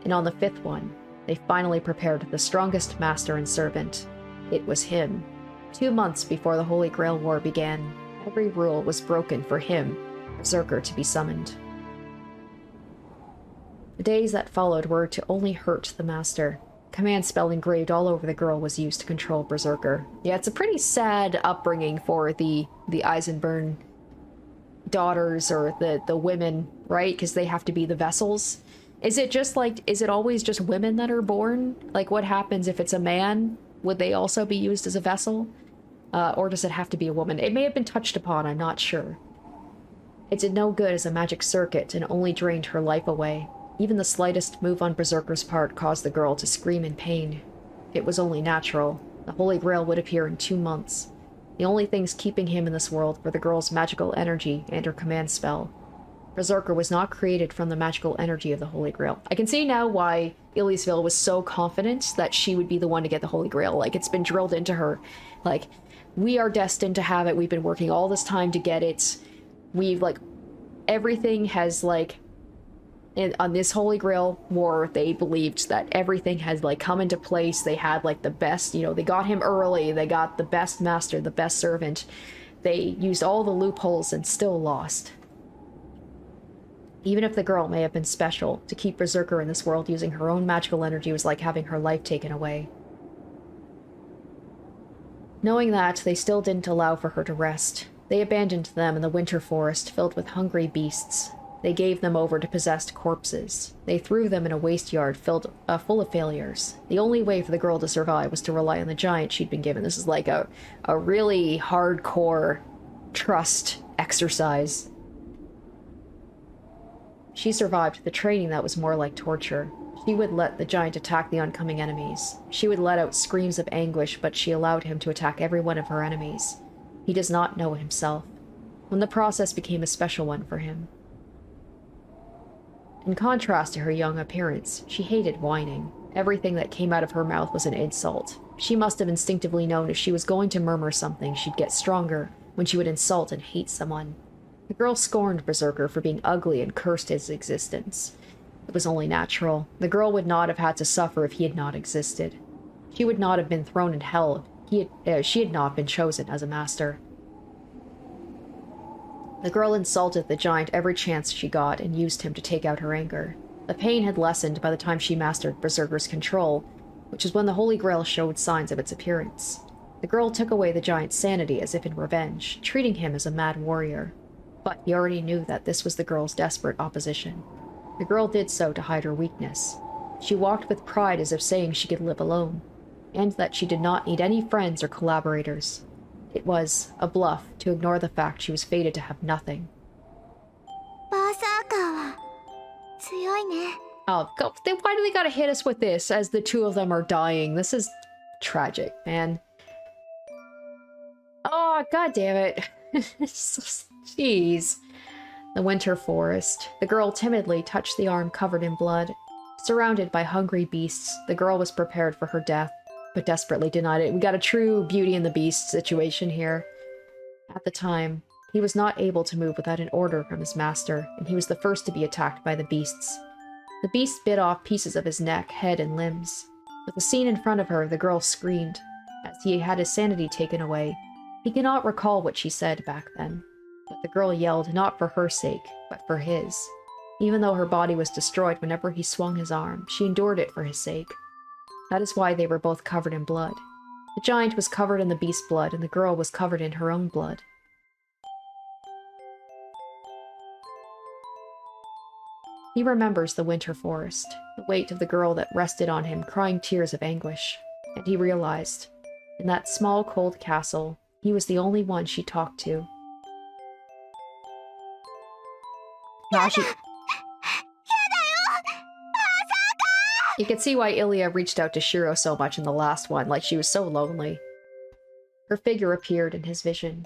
and on the 5th one, they finally prepared the strongest master and servant. It was him. 2 months before the Holy Grail War began, every rule was broken for him, Berserker, to be summoned. The days that followed were to only hurt the master. Command spell engraved all over the girl was used to control Berserker. Yeah, it's a pretty sad upbringing for the Eisenburn daughters, or the women, right? Because they have to be the vessels. Is it always just women that are born? Like, what happens if it's a man? Would they also be used as a vessel? Or does it have to be a woman? It may have been touched upon, I'm not sure. It did no good as a magic circuit and only drained her life away. Even the slightest move on Berserker's part caused the girl to scream in pain. It was only natural. The Holy Grail would appear in 2 months. The only things keeping him in this world were the girl's magical energy and her command spell. Berserker was not created from the magical energy of the Holy Grail. I can see now why Iliasville was so confident that she would be the one to get the Holy Grail. Like, it's been drilled into her. Like, we are destined to have it. We've been working all this time to get it. We've, like, everything has, like, on this Holy Grail War, they believed that everything had, like, come into place. They had, like, the best, you know, they got him early. They got the best master, the best servant. They used all the loopholes and still lost. Even if the girl may have been special, to keep Berserker in this world using her own magical energy was like having her life taken away. Knowing that, they still didn't allow for her to rest. They abandoned them in the winter forest filled with hungry beasts. They gave them over to possessed corpses. They threw them in a waste yard full of failures. The only way for the girl to survive was to rely on the giant she'd been given. This is like a really hardcore trust exercise. She survived the training that was more like torture. She would let the giant attack the oncoming enemies. She would let out screams of anguish, but she allowed him to attack every one of her enemies. He does not know it himself, when the process became a special one for him. In contrast to her young appearance, she hated whining. Everything that came out of her mouth was an insult. She must have instinctively known if she was going to murmur something, she'd get stronger when she would insult and hate someone. The girl scorned Berserker for being ugly and cursed his existence. It was only natural. The girl would not have had to suffer if he had not existed. She would not have been thrown in hell if she had not been chosen as a master. The girl insulted the giant every chance she got and used him to take out her anger. The pain had lessened by the time she mastered Berserker's control, which is when the Holy Grail showed signs of its appearance. The girl took away the giant's sanity as if in revenge, treating him as a mad warrior. But he already knew that this was the girl's desperate opposition. The girl did so to hide her weakness. She walked with pride as if saying she could live alone, and that she did not need any friends or collaborators. It was a bluff to ignore the fact she was fated to have nothing. Oh, God, then why do they gotta hit us with this as the two of them are dying? This is tragic, man. Oh, god damn it. Jeez. The winter forest. The girl timidly touched the arm covered in blood. Surrounded by hungry beasts, the girl was prepared for her death, but desperately denied it. We got a true Beauty and the Beast situation here. At the time, he was not able to move without an order from his master, and he was the first to be attacked by the beasts. The beasts bit off pieces of his neck, head, and limbs. With the scene in front of her, the girl screamed, as he had his sanity taken away. He cannot recall what she said back then, but the girl yelled not for her sake, but for his. Even though her body was destroyed whenever he swung his arm, she endured it for his sake. That is why they were both covered in blood. The giant was covered in the beast's blood, and the girl was covered in her own blood. He remembers the winter forest, the weight of the girl that rested on him, crying tears of anguish. And he realized, in that small, cold castle, he was the only one she talked to. You can see why Ilya reached out to Shirou so much in the last one, like she was so lonely. Her figure appeared in his vision.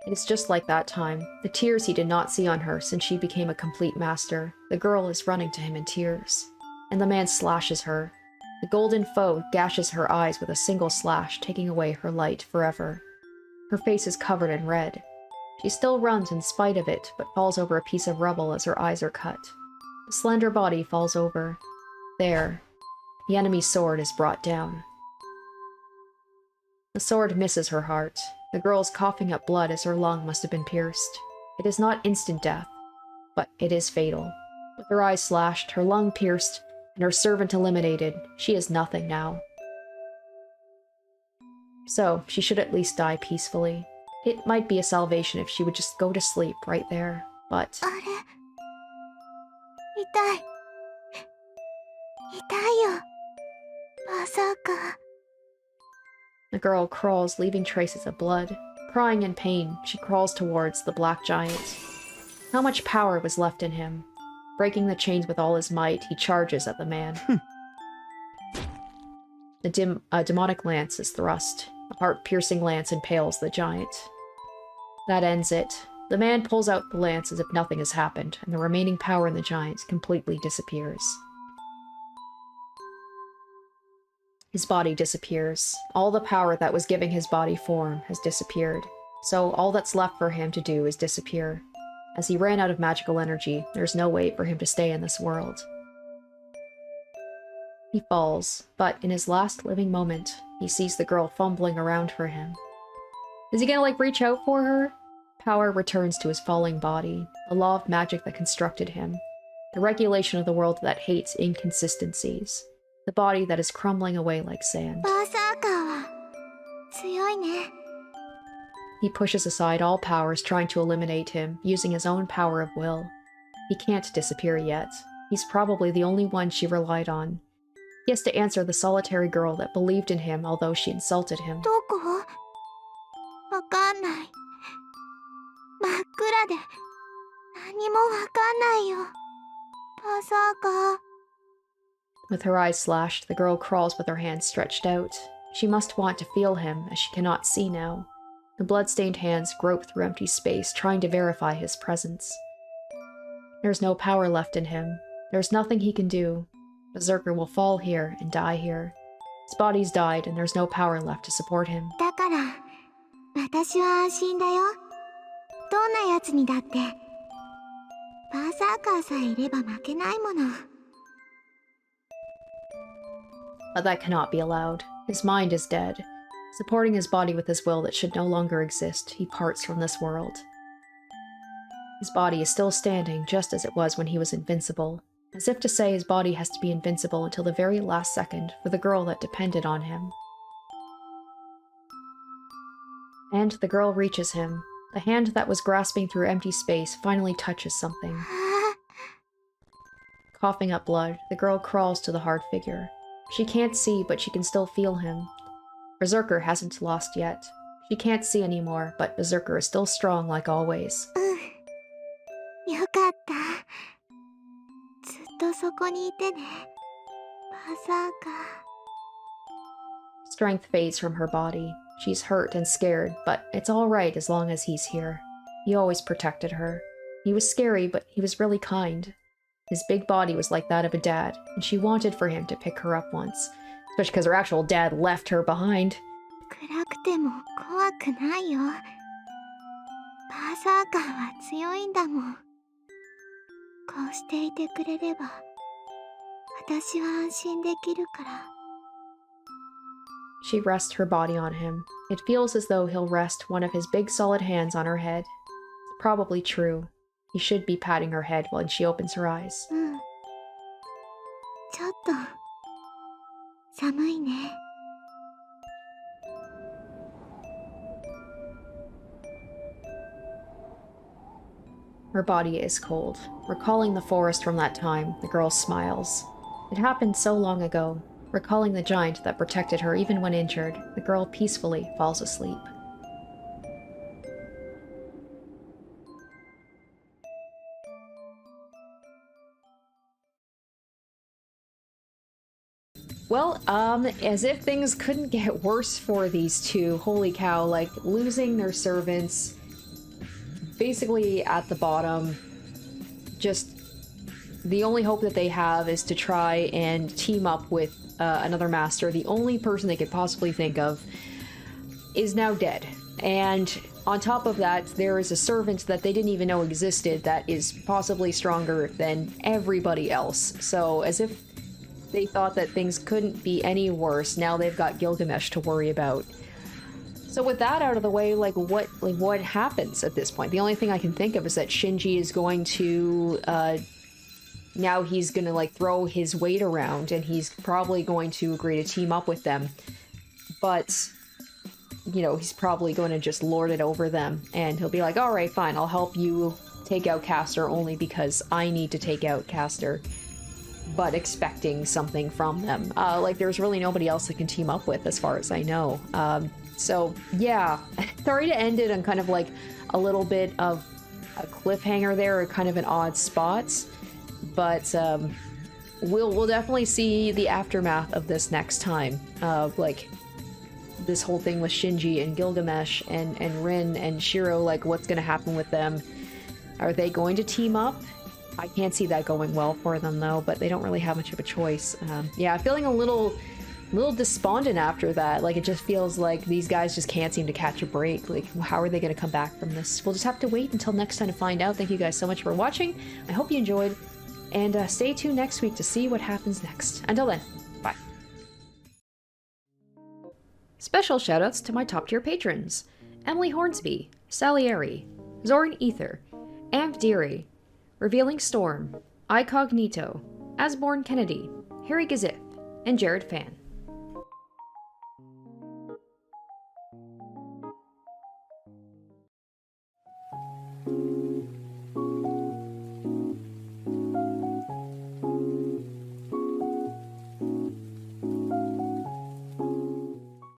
It is just like that time, the tears he did not see on her since she became a complete master. The girl is running to him in tears, and the man slashes her. The golden foe gashes her eyes with a single slash, taking away her light forever. Her face is covered in red. She still runs in spite of it, but falls over a piece of rubble as her eyes are cut. The slender body falls over. There. The enemy's sword is brought down. The sword misses her heart. The girl is coughing up blood as her lung must have been pierced. It is not instant death, but it is fatal. With her eyes slashed, her lung pierced, and her servant eliminated, she is nothing now. So, she should at least die peacefully. It might be a salvation if she would just go to sleep right there, but... あれ痛い痛いよバーサーカー The girl crawls, leaving traces of blood. Crying in pain, she crawls towards the black giant. How much power was left in him? Breaking the chains with all his might, he charges at the man. The demonic lance is thrust. A heart-piercing lance impales the giant. That ends it. The man pulls out the lance as if nothing has happened, and the remaining power in the giant completely disappears. His body disappears. All the power that was giving his body form has disappeared. So all that's left for him to do is disappear. As he ran out of magical energy, there's no way for him to stay in this world. He falls, but in his last living moment, he sees the girl fumbling around for him. Is he gonna, reach out for her? Power returns to his falling body, a law of magic that constructed him, the regulation of the world that hates inconsistencies, the body that is crumbling away like sand. バーサーカーは強いね He pushes aside all powers trying to eliminate him, using his own power of will. He can't disappear yet. He's probably the only one she relied on. He has to answer the solitary girl that believed in him although she insulted him. どこわかんない真っ暗で何もわかんないよバーサーカー With her eyes slashed, the girl crawls with her hands stretched out. She must want to feel him, as she cannot see now. The blood-stained hands grope through empty space, trying to verify his presence. There's no power left in him. There's nothing he can do. Berserker will fall here and die here. His body's died, and there's no power left to support him. だから私は安心だよどんな奴にだってバーサーカーさえいれば負けないもの But that cannot be allowed. His mind is dead. Supporting his body with his will that should no longer exist, he parts from this world. His body is still standing just as it was when he was invincible, as if to say his body has to be invincible until the very last second for the girl that depended on him. And the girl reaches him. The hand that was grasping through empty space finally touches something. Coughing up blood, the girl crawls to the hard figure. She can't see, but she can still feel him. Berserker hasn't lost yet. She can't see anymore, but Berserker is still strong like always. よかったずっとそこにいてねバーサーカー Strength fades from her body. She's hurt and scared, but it's alright as long as he's here. He always protected her. He was scary, but he was really kind. His big body was like that of a dad, and she wanted for him to pick her up once, especially because her actual dad left her behind. 暗くても怖くないよバーサーカーは強いんだもんこうしていてくれれば私は安心できるから She rests her body on him. It feels as though he'll rest one of his big solid hands on her head. It's probably true. He should be patting her head when she opens her eyes. うんちょっと寒いね Her body is cold. Recalling the forest from that time, the girl smiles. It happened so long ago. Recalling the giant that protected her even when injured, the girl peacefully falls asleep. Well, as if things couldn't get worse for these two. Holy cow, losing their servants, basically at the bottom. Just the only hope that they have is to try and team up with another master, the only person they could possibly think of, is now dead. And on top of that, there is a servant that they didn't even know existed that is possibly stronger than everybody else. So as if they thought that things couldn't be any worse, now they've got Gilgamesh to worry about. So with that out of the way, what happens at this point? The only thing I can think of is that Shinji is going to now he's gonna like throw his weight around, and he's probably going to agree to team up with them. But you know, he's probably going to just lord it over them, and he'll be like, all right, fine, I'll help you take out Castor only because I need to take out Castor, but expecting something from them. Like, there's really nobody else that can team up with, as far as I know. So, yeah, sorry to end it on kind of like a little bit of a cliffhanger there, or kind of an odd spot, but we'll definitely see the aftermath of this next time. Like, this whole thing with Shinji and Gilgamesh and Rin and Shirou, like, what's going to happen with them? Are they going to team up? I can't see that going well for them, though, but they don't really have much of a choice. Yeah, feeling a little despondent after that. Like, it just feels like these guys just can't seem to catch a break. Like, how are they going to come back from this? We'll just have to wait until next time to find out. Thank you guys so much for watching. I hope you enjoyed, and stay tuned next week to see what happens next. Until then, bye. Special shoutouts to my top tier patrons: Emily Hornsby, Salieri, Zoran Ether, Amp Deary, Revealing Storm, Icognito, Asborn Kennedy, Harry Gazith, and Jared Fan.